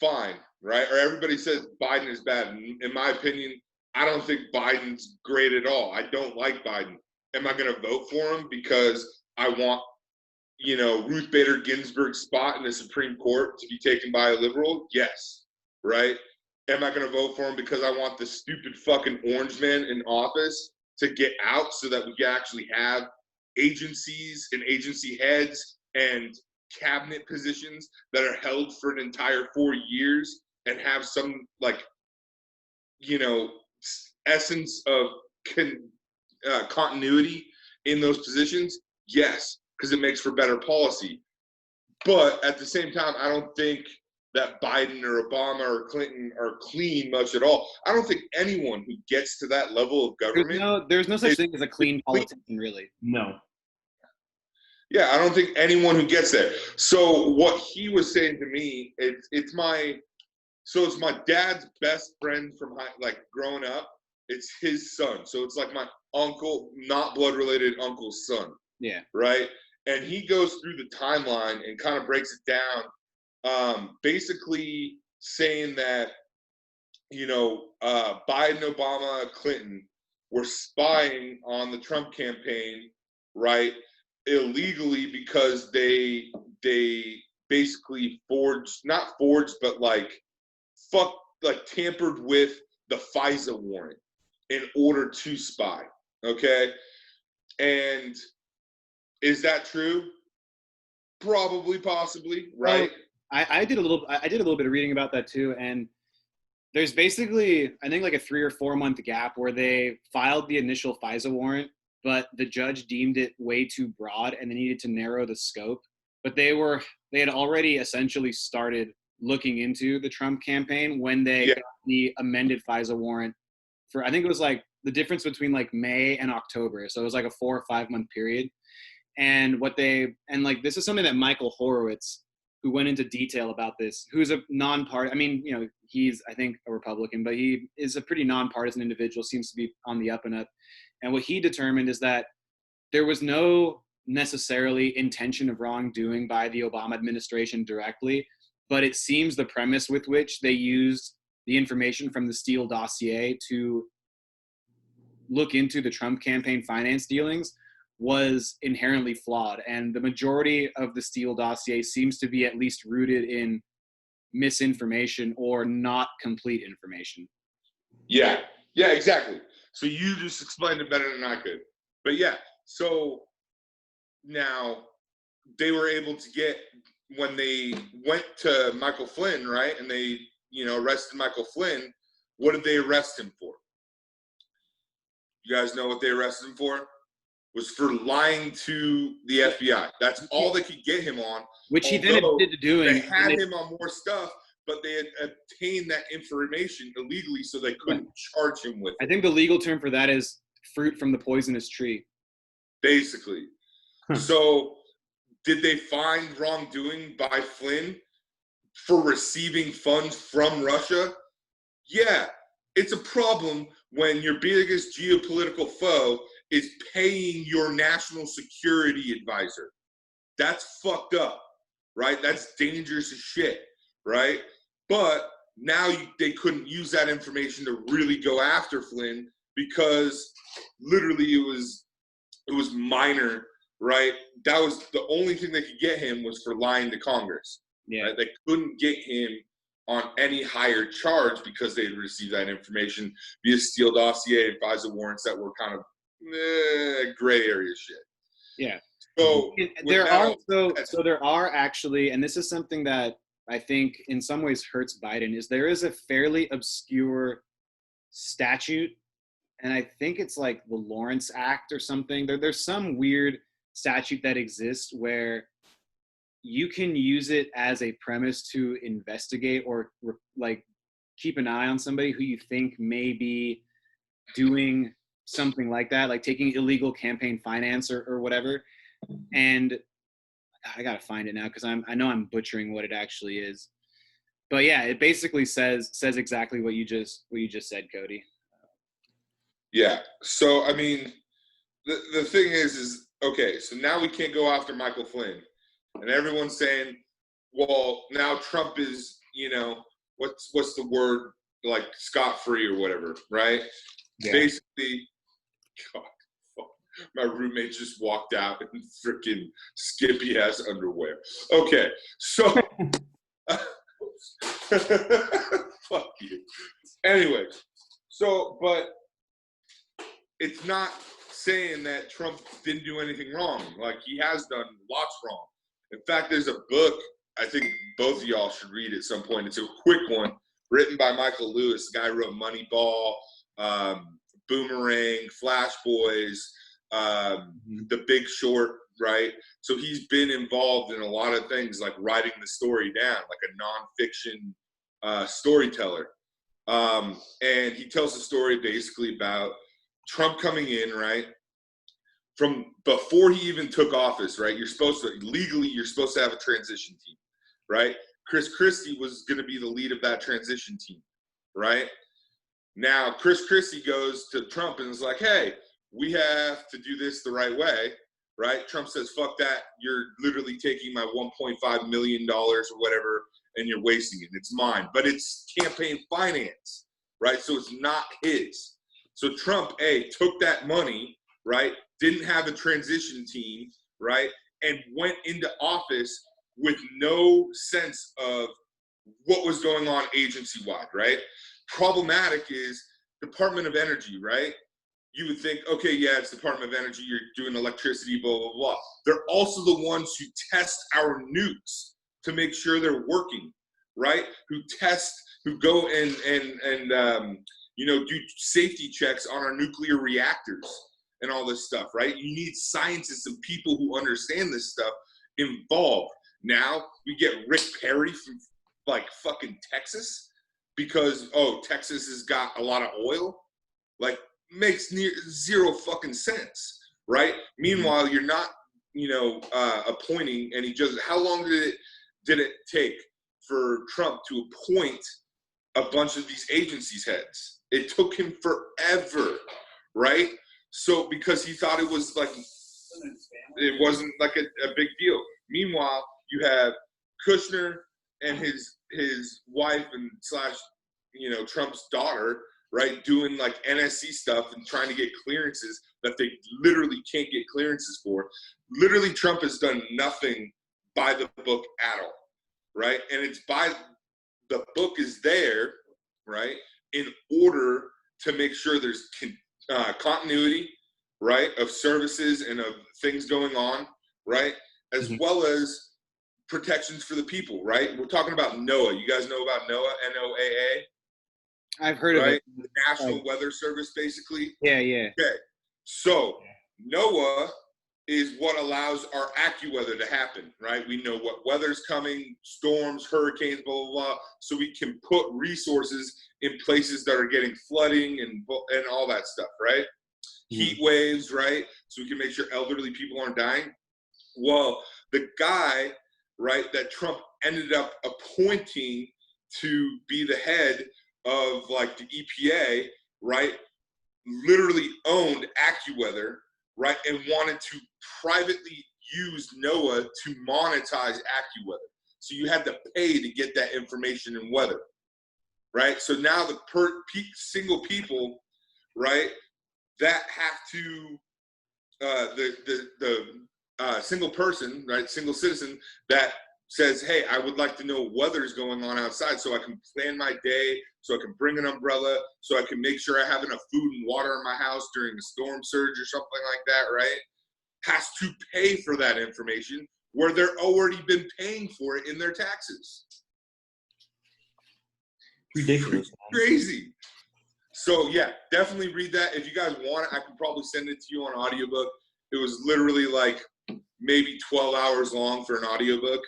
Fine, right? Or everybody says Biden is bad. In my opinion, I don't think Biden's great at all. I don't like Biden. Am I going to vote for him because I want, Ruth Bader Ginsburg's spot in the Supreme Court to be taken by a liberal? Yes, right? Am I going to vote for him because I want the stupid fucking orange man in office to get out so that we can actually have agencies and agency heads and cabinet positions that are held for an entire 4 years and have some essence of continuity in those positions? Yes, because it makes for better policy. But at the same time, I don't think that Biden or Obama or Clinton are clean much at all. I don't think anyone who gets to that level of government.
There's no such thing as a clean politician, really.
No.
Yeah, I don't think anyone who gets there. So what he was saying to me, it's my dad's best friend from growing up. It's his son. So it's like my uncle, not blood related uncle's son.
Yeah.
Right. And he goes through the timeline and kind of breaks it down, basically saying that, Biden, Obama, Clinton were spying on the Trump campaign, right, illegally because they basically tampered with the FISA warrant in order to spy. Okay. And is that true? Probably, possibly, right?
Well, I did a little bit of reading about that too, and there's basically, I think, like a 3 or 4 month gap where they filed the initial FISA warrant, but the judge deemed it way too broad and they needed to narrow the scope. But they had already essentially started looking into the Trump campaign when they got the amended FISA warrant for, I think it was like the difference between like May and October. So it was like a 4 or 5 month period. And this is something that Michael Horowitz, who went into detail about this, who's a he's, I think, a Republican, but he is a pretty nonpartisan individual, seems to be on the up and up. And what he determined is that there was no necessarily intention of wrongdoing by the Obama administration directly, but it seems the premise with which they used the information from the Steele dossier to look into the Trump campaign finance dealings was inherently flawed. And the majority of the Steele dossier seems to be at least rooted in misinformation or not complete information.
Yeah, exactly. So you just explained it better than I could. But yeah, so now they were able to get when they went to Michael Flynn, right, and they, arrested Michael Flynn, what did they arrest him for? You guys know what they arrested him for? Was for lying to the FBI. That's all they could get him on.
Which he then admitted to doing.
They had him on more stuff, but they had obtained that information illegally, so they couldn't charge him with it.
I think the legal term for that is fruit from the poisonous tree.
Basically. So did they find wrongdoing by Flynn for receiving funds from Russia? Yeah. It's a problem when your biggest geopolitical foe is paying your national security advisor. That's fucked up, right? That's dangerous as shit, right? But now they couldn't use that information to really go after Flynn because literally it was minor, right? That was the only thing they could get him was for lying to Congress.
Yeah.
Right? They couldn't get him on any higher charge because they had received that information via Steele dossier and FISA warrants that were kind of gray area shit.
Yeah.
So
there are actually, and this is something that I think in some ways hurts Biden, is there is a fairly obscure statute, and I think it's like the Lawrence Act or something. There's some weird statute that exists where you can use it as a premise to investigate or like keep an eye on somebody who you think may be doing something like that, like taking illegal campaign finance or whatever. And I gotta find it now because I know I'm butchering what it actually is. But yeah, it basically says exactly what you just said, Cody.
Yeah. So I mean, the thing is okay. So now we can't go after Michael Flynn. And everyone's saying, well, now Trump is, what's the word, like scot-free or whatever, right? Yeah. Basically, God, fuck, my roommate just walked out in freaking skimpy-ass underwear. Okay, so, fuck you. Anyway, so, but it's not saying that Trump didn't do anything wrong. Like, he has done lots wrong. In fact, there's a book I think both of y'all should read at some point. It's a quick one written by Michael Lewis. The guy wrote Moneyball, Boomerang, Flash Boys, The Big Short, right? So he's been involved in a lot of things like writing the story down, like a nonfiction storyteller. And he tells the story basically about Trump coming in, right? From before he even took office, right? You're supposed to have a transition team, right? Chris Christie was going to be the lead of that transition team, right? Now, Chris Christie goes to Trump and is like, hey, we have to do this the right way, right? Trump says, fuck that. You're literally taking my $1.5 million or whatever, and you're wasting it. It's mine. But it's campaign finance, right? So it's not his. So Trump, took that money, right? Didn't have a transition team, right? And went into office with no sense of what was going on agency-wide, right? Problematic is Department of Energy, right? You would think, okay, yeah, it's Department of Energy, you're doing electricity, blah, blah, blah. They're also the ones who test our nukes to make sure they're working, right? Who go and do safety checks on our nuclear reactors and all this stuff, right? You need scientists and people who understand this stuff involved. Now we get Rick Perry from like fucking Texas because, Texas has got a lot of oil. Like, makes zero fucking sense, right? Meanwhile, you're not, appointing, and how long did it take for Trump to appoint a bunch of these agencies heads? It took him forever, right? So, because he thought it was like, it wasn't like a big deal. Meanwhile, you have Kushner and his wife and / Trump's daughter, right, doing like NSC stuff and trying to get clearances that they literally can't get clearances for. Literally, Trump has done nothing by the book at all, right? And it's the book is there, right, in order to make sure there's continuity, right, of services and of things going on, right, as well as protections for the people, right? We're talking about NOAA. You guys know about NOAA, NOAA?
I've heard of
Right?
it.
The National Weather Service, basically.
Yeah, yeah.
Okay. So NOAA is what allows our AccuWeather to happen, right? We know what weather's coming, storms, hurricanes, blah, blah, blah. So we can put resources in places that are getting flooding and all that stuff, right? Heat waves, right? So we can make sure elderly people aren't dying. Well, the guy, right, that Trump ended up appointing to be the head of like the EPA, right, literally owned AccuWeather, right, and wanted to privately use NOAA to monetize AccuWeather. So you had to pay to get that information and weather, right? So now the single people, right, that have to the single person, right, single citizen that says, hey, I would like to know weather's going on outside so I can plan my day, so I can bring an umbrella, so I can make sure I have enough food and water in my house during a storm surge or something like that, right? Has to pay for that information where they're already been paying for it in their taxes.
Ridiculous.
Crazy. So yeah, definitely read that. If you guys want it, I can probably send it to you on audiobook. It was literally like maybe 12 hours long for an audiobook,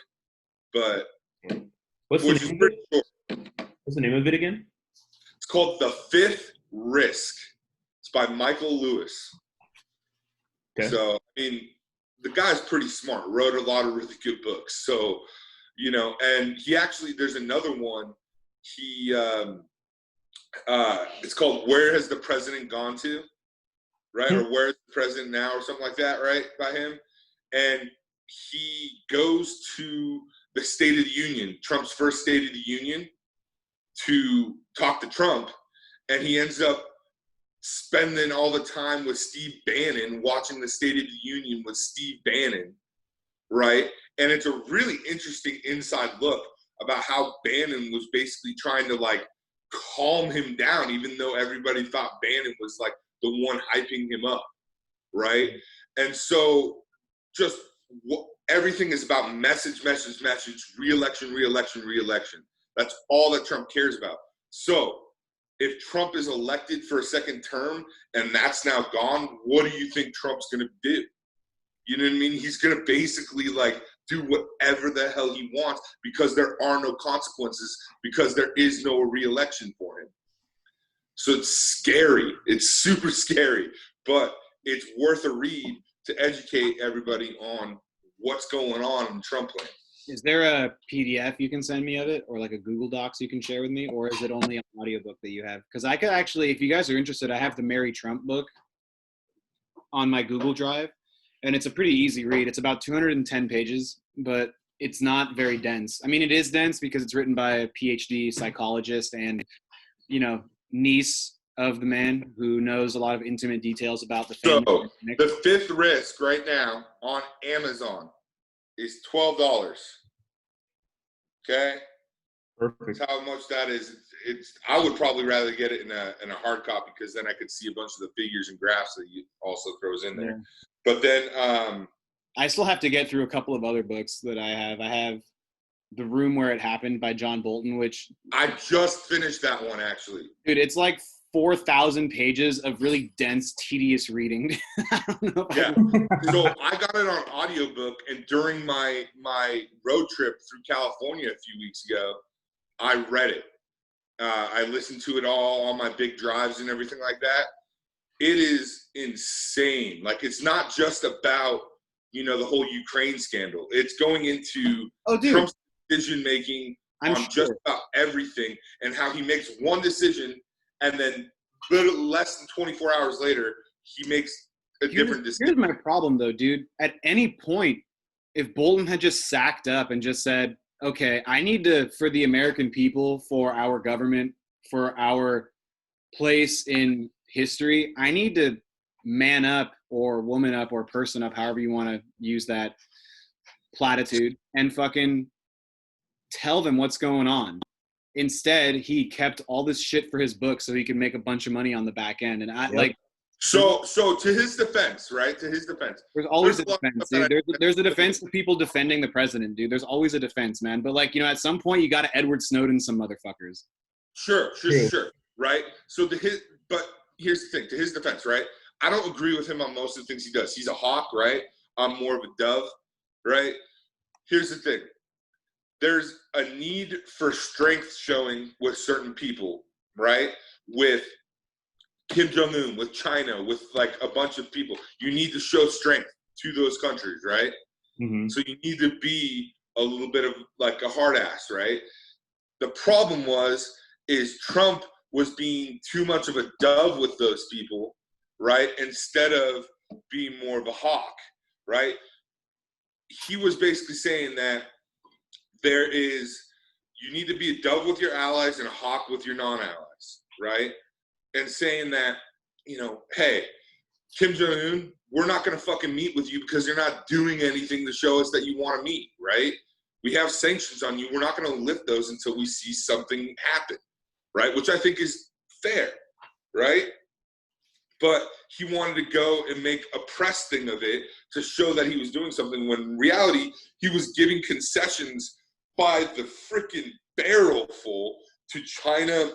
but
What's the name of it? What's the name of it again?
It's called The Fifth Risk. It's by Michael Lewis.
Okay.
So, I mean, the guy's pretty smart, wrote a lot of really good books. So, you know, and he actually, there's another one. He, it's called Where Has the President Gone To? Right? Or Where's the President Now? Or something like that, right? By him. And he goes to the State of the Union, Trump's first State of the Union, to talk to Trump. And he ends up spending all the time with Steve Bannon, watching the State of the Union with Steve Bannon, right? And it's a really interesting inside look about how Bannon was basically trying to like calm him down, even though everybody thought Bannon was like the one hyping him up, right? And so just everything is about message, re-election. That's all that Trump cares about. So if Trump is elected for a second term and that's now gone, what do you think Trump's going to do? You know what I mean? He's going to basically like do whatever the hell he wants because there are no consequences, because there is no re-election for him. So it's scary. It's super scary, but it's worth a read to educate everybody on what's going on in Trump land.
Is there a PDF you can send me of it, or like a Google Docs you can share with me, or is it only an audiobook that you have? Because I could actually, if you guys are interested, I have the Mary Trump book on my Google Drive, and it's a pretty easy read. It's about 210 pages, but it's not very dense. I mean, it is dense because it's written by a PhD psychologist and, you know, niece of the man who knows a lot of intimate details about the family.
So The Fifth Risk right now on Amazon is $12. Okay,
Perfect.
that's how much that is. It's I would probably rather get it in a hard copy because then I could see a bunch of the figures and graphs that he also throws in there. Yeah. But then
I still have to get through a couple of other books that I have. I have The Room Where It Happened by John Bolton, which
I just finished that one actually.
Dude, it's like 4,000 pages of really dense, tedious reading. I don't know.
Yeah. So I got it on audiobook, and during my road trip through California a few weeks ago, I read it. I listened to it all on my big drives and everything like that. It is insane. Like, it's not just about, you know, the whole Ukraine scandal. It's going into Trump's decision making on just about everything, and how he makes one decision and then less than 24 hours later, he makes a different decision.
Here's my problem, though, dude. At any point, if Bolton had just sacked up and just said, okay, I need to, for the American people, for our government, for our place in history, I need to man up or woman up or person up, however you want to use that platitude, and fucking tell them what's going on. Instead, he kept all this shit for his book so he could make a bunch of money on the back end. And
So to his defense, right? To his defense,
There's always a
lot of
defense,
stuff
dude.
that
There's a defense to people defending the president, dude. There's always a defense, man. But like, at some point you got to Edward Snowden some motherfuckers.
Sure, right? So but here's the thing, to his defense, right? I don't agree with him on most of the things he does. He's a hawk, right? I'm more of a dove, right? Here's the thing. There's a need for strength showing with certain people, right? With Kim Jong-un, with China, with like a bunch of people. You need to show strength to those countries, right?
Mm-hmm.
So you need to be a little bit of like a hard ass, right? The problem is Trump was being too much of a dove with those people, right? Instead of being more of a hawk, right? He was basically saying that you need to be a dove with your allies and a hawk with your non-allies, right? And saying that, hey, Kim Jong-un, we're not going to fucking meet with you because you're not doing anything to show us that you want to meet, right? We have sanctions on you. We're not going to lift those until we see something happen, right? Which I think is fair, right? But he wanted to go and make a press thing of it to show that he was doing something, when in reality, he was giving concessions by the freaking barrel full to China,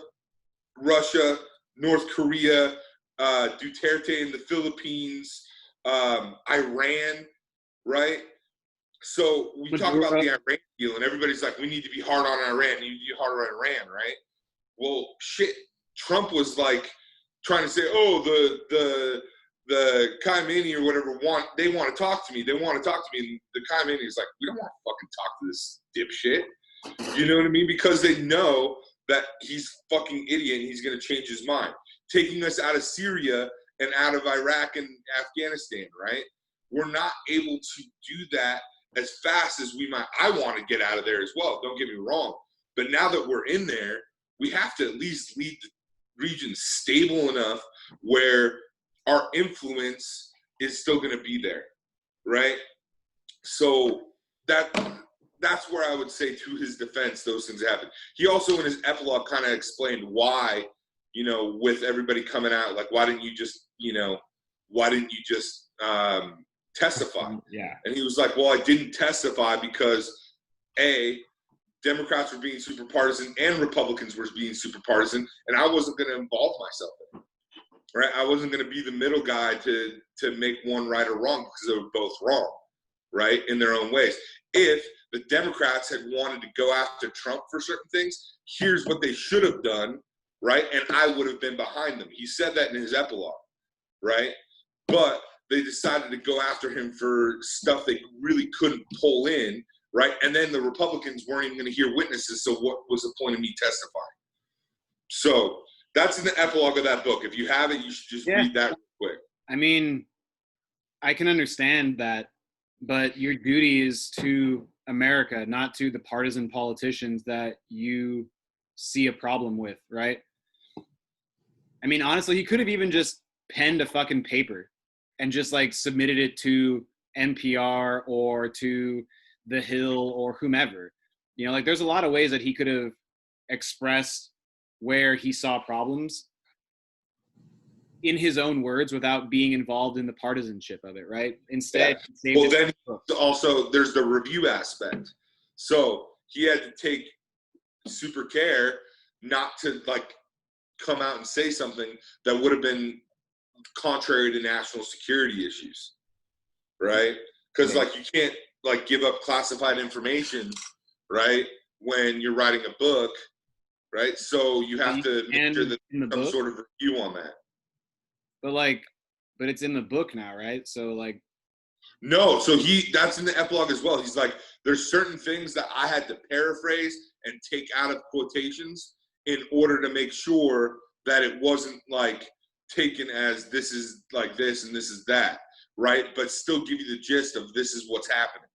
Russia, North Korea, Duterte in the Philippines, Iran, right? So we talk about the Iran deal, and everybody's like, we need to be hard on Iran. You need to be harder on Iran, right? Well, shit. Trump was like trying to say, oh, the Khamenei or whatever they want to talk to me. They want to talk to me. And the Khamenei is like, we don't want to fucking talk to this dipshit. You know what I mean? Because they know that he's fucking idiot and he's going to change his mind. Taking us out of Syria and out of Iraq and Afghanistan, right? We're not able to do that as fast as we might. I want to get out of there as well, don't get me wrong. But now that we're in there, we have to at least leave the region stable enough where our influence is still going to be there, right? So that's where I would say, to his defense, those things happen. He also, in his epilogue, kind of explained why, with everybody coming out, like, why didn't you just testify?
Yeah.
And he was like, well, I didn't testify because Democrats were being super partisan and Republicans were being super partisan, and I wasn't going to involve myself in it, right? I wasn't going to be the middle guy to make one right or wrong, because they were both wrong, right, in their own ways. If the Democrats had wanted to go after Trump for certain things, here's what they should have done, right? And I would have been behind them. He said that in his epilogue, right? But they decided to go after him for stuff they really couldn't pull in, right? And then the Republicans weren't even going to hear witnesses, so what was the point of me testifying? So that's in the epilogue of that book. If you have it, you should just read that real quick.
I mean, I can understand that, but your duty is to America, not to the partisan politicians that you see a problem with, right? I mean, honestly, he could have even just penned a fucking paper and just like submitted it to NPR or to The Hill or whomever. Like, there's a lot of ways that he could have expressed where he saw problems in his own words without being involved in the partisanship of it, right? Instead,
well, then also there's the review aspect. So he had to take super care not to like come out and say something that would have been contrary to national security issues, right? Because like, you can't like give up classified information, right, when you're writing a book, right? So you have to make sure that there's some sort of review on that.
But it's in the book now, right? So like,
no, so that's in the epilogue as well. He's like, there's certain things that I had to paraphrase and take out of quotations in order to make sure that it wasn't like taken as this is like this and this is that, right? But still give you the gist of this is what's happening.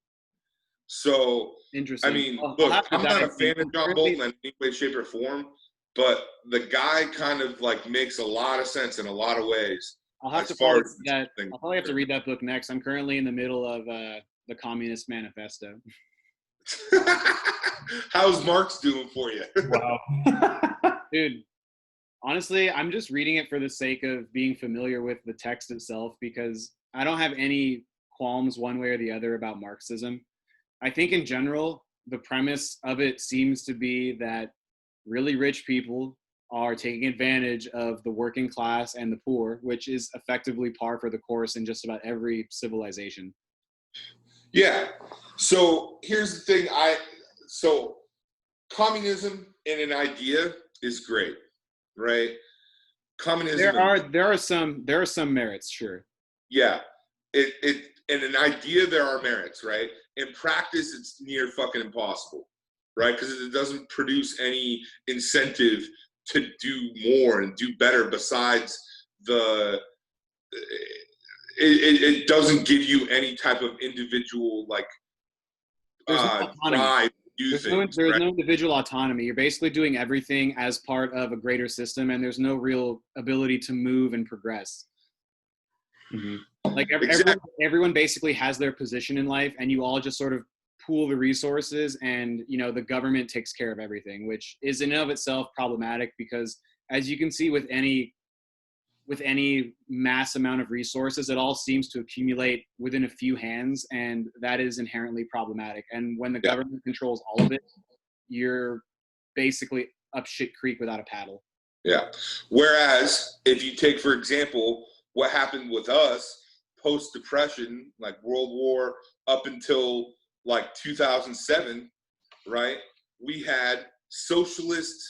So,
interesting.
I mean, look, I'm not a fan of John Bolton in any way, shape, or form, but the guy kind of like makes a lot of sense in a lot of ways.
I'll probably have to read that book next. I'm currently in the middle of the Communist Manifesto.
How's Marx doing for you?
Wow.
Dude, Honestly, I'm just reading it for the sake of being familiar with the text itself because I don't have any qualms one way or the other about Marxism. I think in general, the premise of it seems to be that really rich people are taking advantage of the working class and the poor, which is effectively par for the course in just about every civilization.
Yeah. So here's the thing. So communism in an idea is great, right? Communism.
There are some merits, sure.
Yeah. It in an idea there are merits, right? In practice, it's near fucking impossible, right? Because it doesn't produce any incentive to do more and do better besides it doesn't give you any type of individual like
There's no autonomy.
drive to do
There's
things.
no individual autonomy. You're basically doing everything as part of a greater system, and there's no real ability to move and progress.
Mm-hmm.
Like everyone basically has their position in life, and you all just sort of pool the resources, and the government takes care of everything, which is in and of itself problematic because, as you can see with any mass amount of resources, it all seems to accumulate within a few hands, and that is inherently problematic. And when the government controls all of it, you're basically up shit creek without a paddle.
Yeah. Whereas if you take, for example, what happened with us post-depression, like World War up until like 2007, right? We had socialist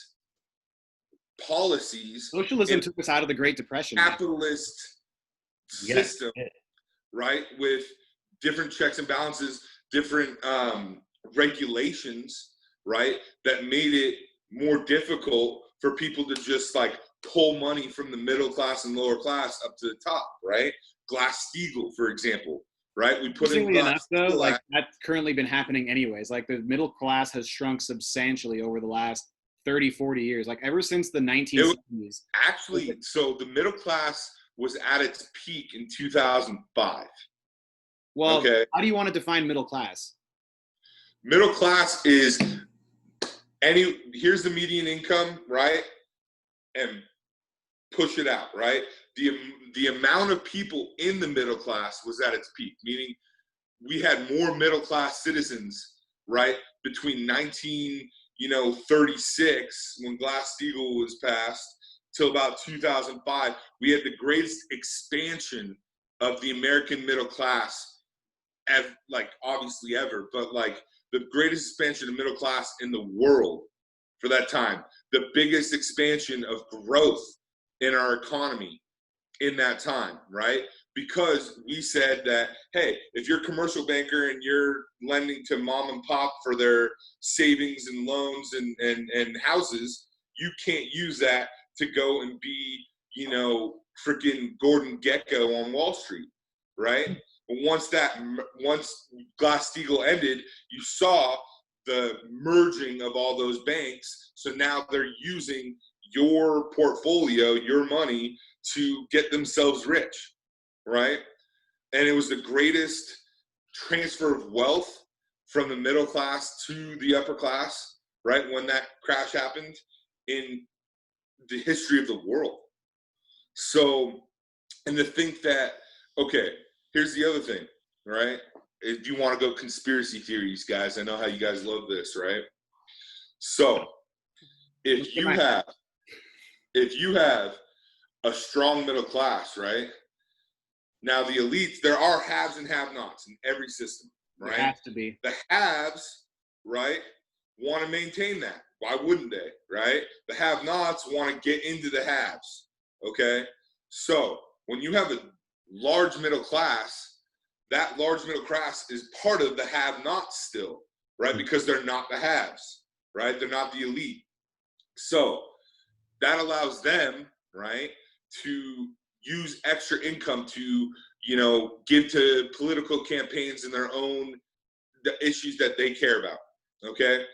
policies.
Socialism took us out of the Great Depression.
Capitalist system, right? With different checks and balances, different regulations, right? That made it more difficult for people to just like pull money from the middle class and lower class up to the top, right? Glass-Steagall, for example, right? We put in
enough, though, like that's currently been happening anyways. Like the middle class has shrunk substantially over the last 30, 40 years, like ever since the 1970s.
Actually, so the middle class was at its peak in 2005.
Well, okay. How do you want to define middle class?
Middle class is here's the median income, right? And push it out, right? The amount of people in the middle class was at its peak, meaning we had more middle class citizens, right? Between 1936, when Glass-Steagall was passed, till about 2005, we had the greatest expansion of the American middle class, like obviously ever, but like the greatest expansion of middle class in the world for that time. The biggest expansion of growth in our economy in that time, right? Because we said that, hey, if you're a commercial banker and you're lending to mom and pop for their savings and loans and houses, you can't use that to go and be, freaking Gordon Gekko on Wall Street, right? But once Glass-Steagall ended, you saw the merging of all those banks. So now they're using your portfolio, your money, to get themselves rich, right? And it was the greatest transfer of wealth from the middle class to the upper class, right? When that crash happened in the history of the world. So, and to think that, okay, here's the other thing, right? If you want to go conspiracy theories, guys, I know how you guys love this, right? So, if you have a strong middle class, right? Now the elites, there are haves and have-nots in every system, right?
There has to be.
The haves, right, want to maintain that. Why wouldn't they, right? The have-nots want to get into the haves, okay? So when you have a large middle class, that large middle class is part of the have-nots still, right? Because they're not the haves, right? They're not the elite. So that allows them, right, to use extra income to, give to political campaigns in their own the issues that they care about, okay?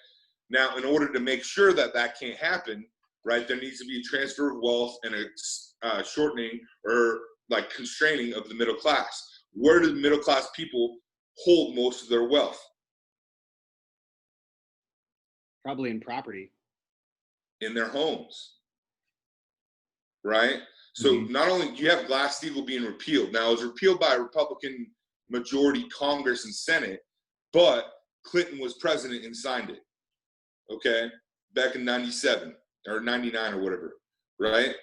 Now, in order to make sure that that can't happen, right, there needs to be a transfer of wealth and a shortening or like constraining of the middle class. Where do the middle class people hold most of their wealth?
Probably in property.
In their homes. right? So not only do you have Glass-Steagall being repealed, now it was repealed by a Republican majority Congress and Senate, but Clinton was president and signed it, okay, back in 97 or 99 or whatever, right?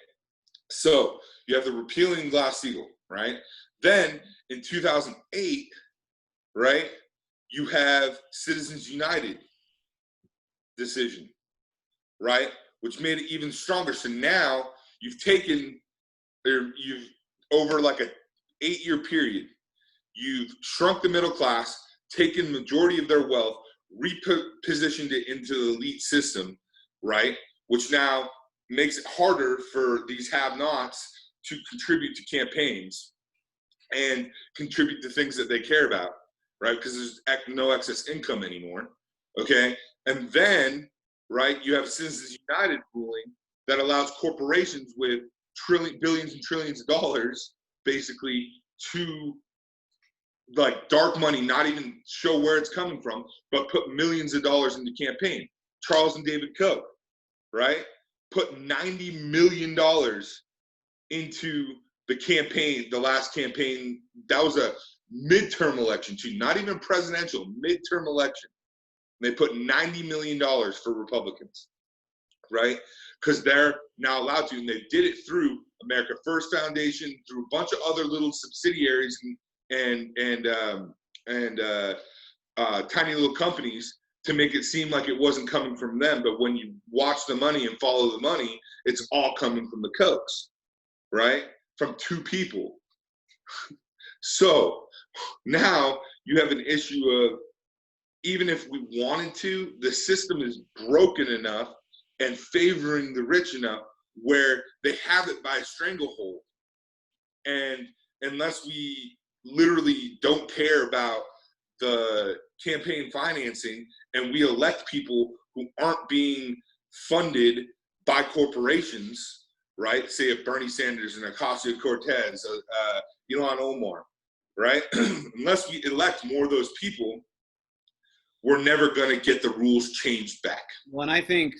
So you have the repealing Glass-Steagall, right? Then in 2008, right, you have Citizens United decision, right, which made it even stronger. So now you've taken, or you've, over like a 8-year period, you've shrunk the middle class, taken majority of their wealth, repositioned it into the elite system, right, which now makes it harder for these have-nots to contribute to campaigns and contribute to things that they care about, right, because there's no excess income anymore, okay? And then, right, you have Citizens United ruling that allows corporations with billions and trillions of dollars basically to, like, dark money, not even show where it's coming from, but put millions of dollars into campaign. Charles and David Koch, right, put $90 million into the campaign, the last campaign. That was a midterm election too, not even presidential, midterm election. They put $90 million for Republicans, right? Because they're now allowed to, and they did it through America First Foundation, through a bunch of other little subsidiaries and tiny little companies to make it seem like it wasn't coming from them. But when you watch the money and follow the money, it's all coming from the Kochs, right? From two people. So now you have an issue of, even if we wanted to, the system is broken enough and favoring the rich enough where they have it by a stranglehold. And unless we literally don't care about the campaign financing and we elect people who aren't being funded by corporations, right? Say if Bernie Sanders and Ocasio-Cortez, Ilhan Omar, right? Unless we elect more of those people, we're never going to get the rules changed back.
Well, and I think,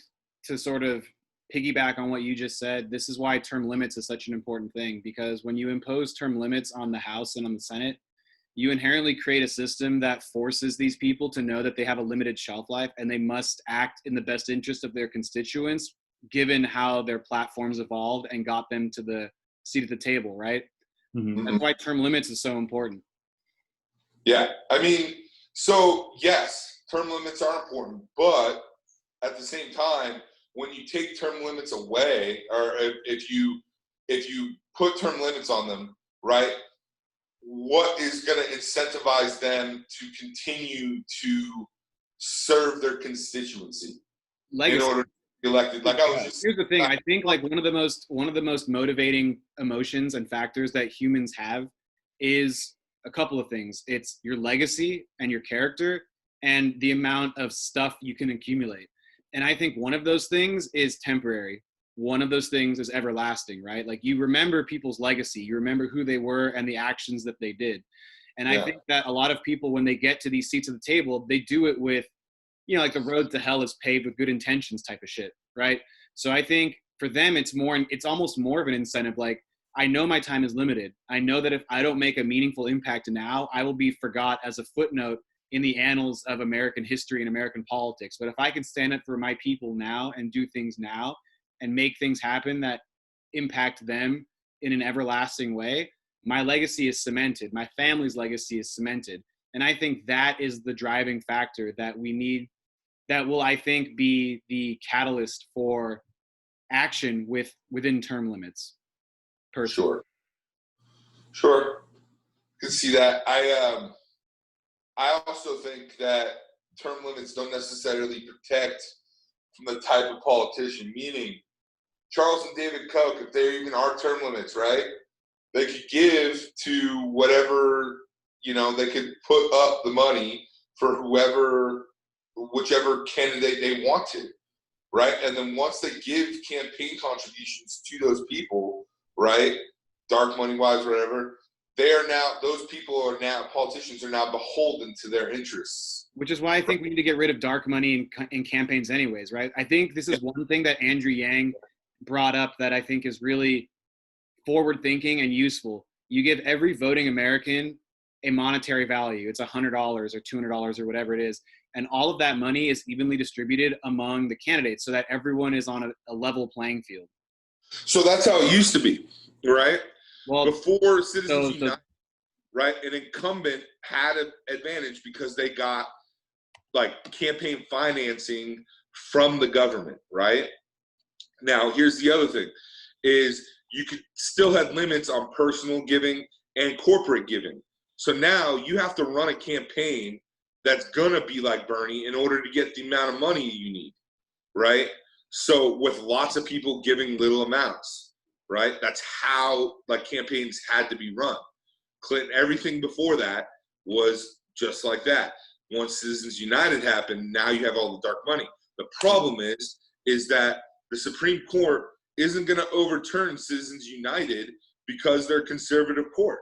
to sort of piggyback on what you just said, this is why term limits is such an important thing, because when you impose term limits on the House and on the Senate, you inherently create a system that forces these people to know that they have a limited shelf life and they must act in the best interest of their constituents, given how their platforms evolved and got them to the seat at the table, right?
Mm-hmm.
That's why term limits is so important.
Yeah, I mean, so yes, term limits are important, but at the same time, when you take term limits away, or if you put term limits on them, right, what is going to incentivize them to continue to serve their constituency in order to be elected? Like I was just,
here's the thing. I think like one of the most motivating emotions and factors that humans have is a couple of things. It's your legacy and your character and the amount of stuff you can accumulate. And I think one of those things is temporary. One of those things is everlasting, right? Like you remember people's legacy, you remember who they were and the actions that they did. And I think that a lot of people, when they get to these seats at the table, they do it with, you know, like the road to hell is paved with good intentions type of shit, right? So I think for them, it's almost more of an incentive. Like, I know my time is limited. I know that if I don't make a meaningful impact now, I will be forgot as a footnote in the annals of American history and American politics. But if I can stand up for my people now and do things now and make things happen that impact them in an everlasting way, my legacy is cemented. My family's legacy is cemented. And I think that is the driving factor that we need, that will, I think, be the catalyst for action within term limits. Personally.
Sure. I can see that. I also think that term limits don't necessarily protect from the type of politician, meaning Charles and David Koch, if there even are term limits, right, they could give to whatever, you know, they could put up the money for whichever candidate they want to, right? And then once they give campaign contributions to those people, right, dark money wise, whatever, politicians are now beholden to their interests.
Which is why I think we need to get rid of dark money in campaigns anyways, right? I think this is one thing that Andrew Yang brought up that I think is really forward thinking and useful. You give every voting American a monetary value. It's $100 or $200 or whatever it is. And all of that money is evenly distributed among the candidates so that everyone is on a level playing field.
So that's how it used to be, right?
Well,
before Citizens United, right? An incumbent had an advantage because they got like campaign financing from the government, right? Now, here's the other thing, is you could still have limits on personal giving and corporate giving. So now you have to run a campaign that's going to be like Bernie in order to get the amount of money you need, right? So with lots of people giving little amounts, right? That's how like campaigns had to be run. Clinton, everything before that was just like that. Once Citizens United happened, now you have all the dark money. The problem is that the Supreme Court isn't going to overturn Citizens United because they're conservative court.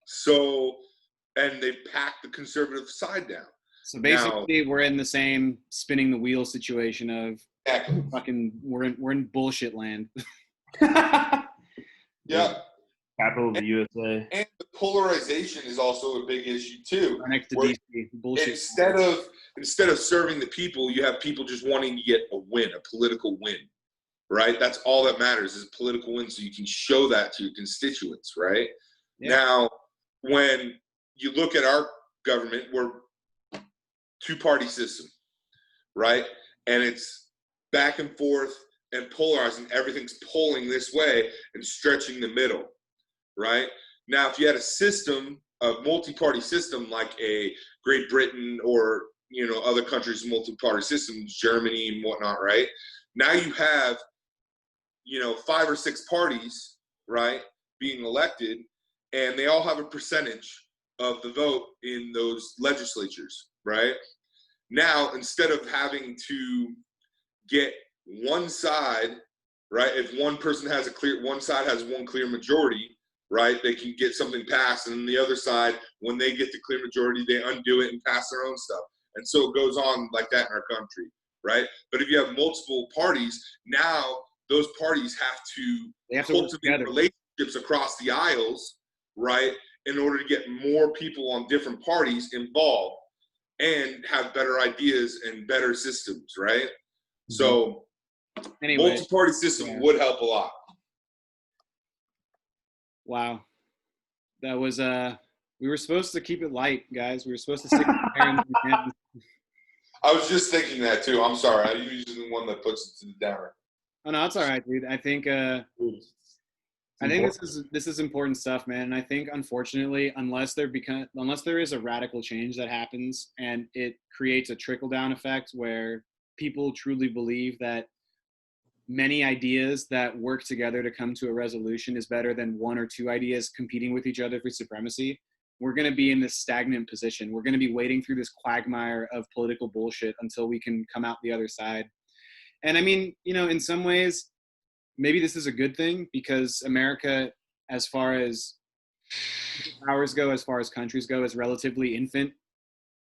So, and they've packed the conservative side down.
So basically, we're in the same spinning the wheel situation of fucking we're in bullshit land.
Yeah.
Capital of the USA.
And the polarization is also a big issue too.
Right next to DC. Bullshit.
Instead of serving the people, you have people just wanting to get a win, a political win, right? That's all that matters is a political win, so you can show that to your constituents, right? Yeah. Now, when you look at our government, we're two-party system, right? And it's back and forth and polarizing. Everything's pulling this way and stretching the middle, right? Now, if you had a system, a multi-party system like a Great Britain or, you know, other countries' multi-party systems, Germany and whatnot, right? Now you have, you know, 5 or 6 parties, right, being elected, and they all have a percentage of the vote in those legislatures, right? Now, instead of having to get one side, right, if one person has one side has one clear majority, right, they can get something passed, and then the other side, when they get the clear majority, they undo it and pass their own stuff. And so it goes on like that in our country, right? But if you have multiple parties, now those parties have to cultivate relationships across the aisles, right, in order to get more people on different parties involved and have better ideas and better systems, right? Mm-hmm. So anyway, multi-party system would help a lot.
Wow. That was we were supposed to keep it light, guys. We were supposed to stick with Aaron's hands.
I was just thinking that too. I'm sorry. I'm usually the one that puts it to the downer.
Oh no, it's all right, dude. I think this is important stuff, man. And I think unfortunately, unless there is a radical change that happens and it creates a trickle-down effect where people truly believe that many ideas that work together to come to a resolution is better than 1 or 2 ideas competing with each other for supremacy, we're going to be in this stagnant position. We're going to be wading through this quagmire of political bullshit until we can come out the other side. And I mean, you know, in some ways, maybe this is a good thing because America, as far as powers go, as far as countries go, is relatively infant.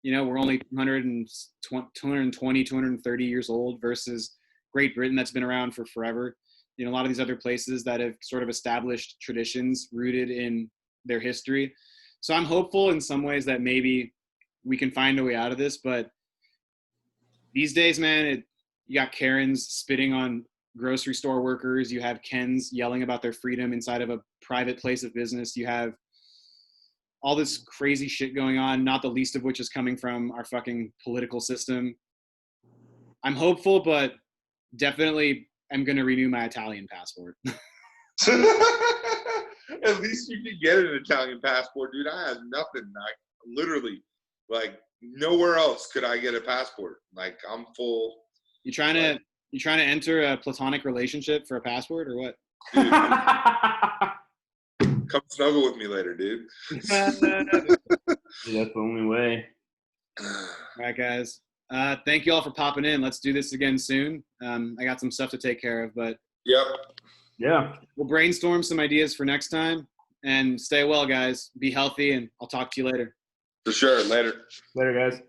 You know, we're only 220, 230 years old versus Great Britain that's been around for forever. You know, a lot of these other places that have sort of established traditions rooted in their history. So I'm hopeful in some ways that maybe we can find a way out of this. But these days, man, you got Karens spitting on grocery store workers. You have Kens yelling about their freedom inside of a private place of business. You have all this crazy shit going on, not the least of which is coming from our fucking political system. I'm hopeful, but definitely I'm going to renew my Italian passport.
At least you can get an Italian passport, dude. I have nothing. Literally, like, nowhere else could I get a passport. Like, I'm full.
You trying to enter a platonic relationship for a passport or what?
Dude, come snuggle with me later, dude.
That's the only way.
All right, guys. Thank you all for popping in. Let's do this again soon. I got some stuff to take care of, but
yeah,
we'll brainstorm some ideas for next time. And stay well, guys. Be healthy, and I'll talk to you later.
For sure. Later,
guys.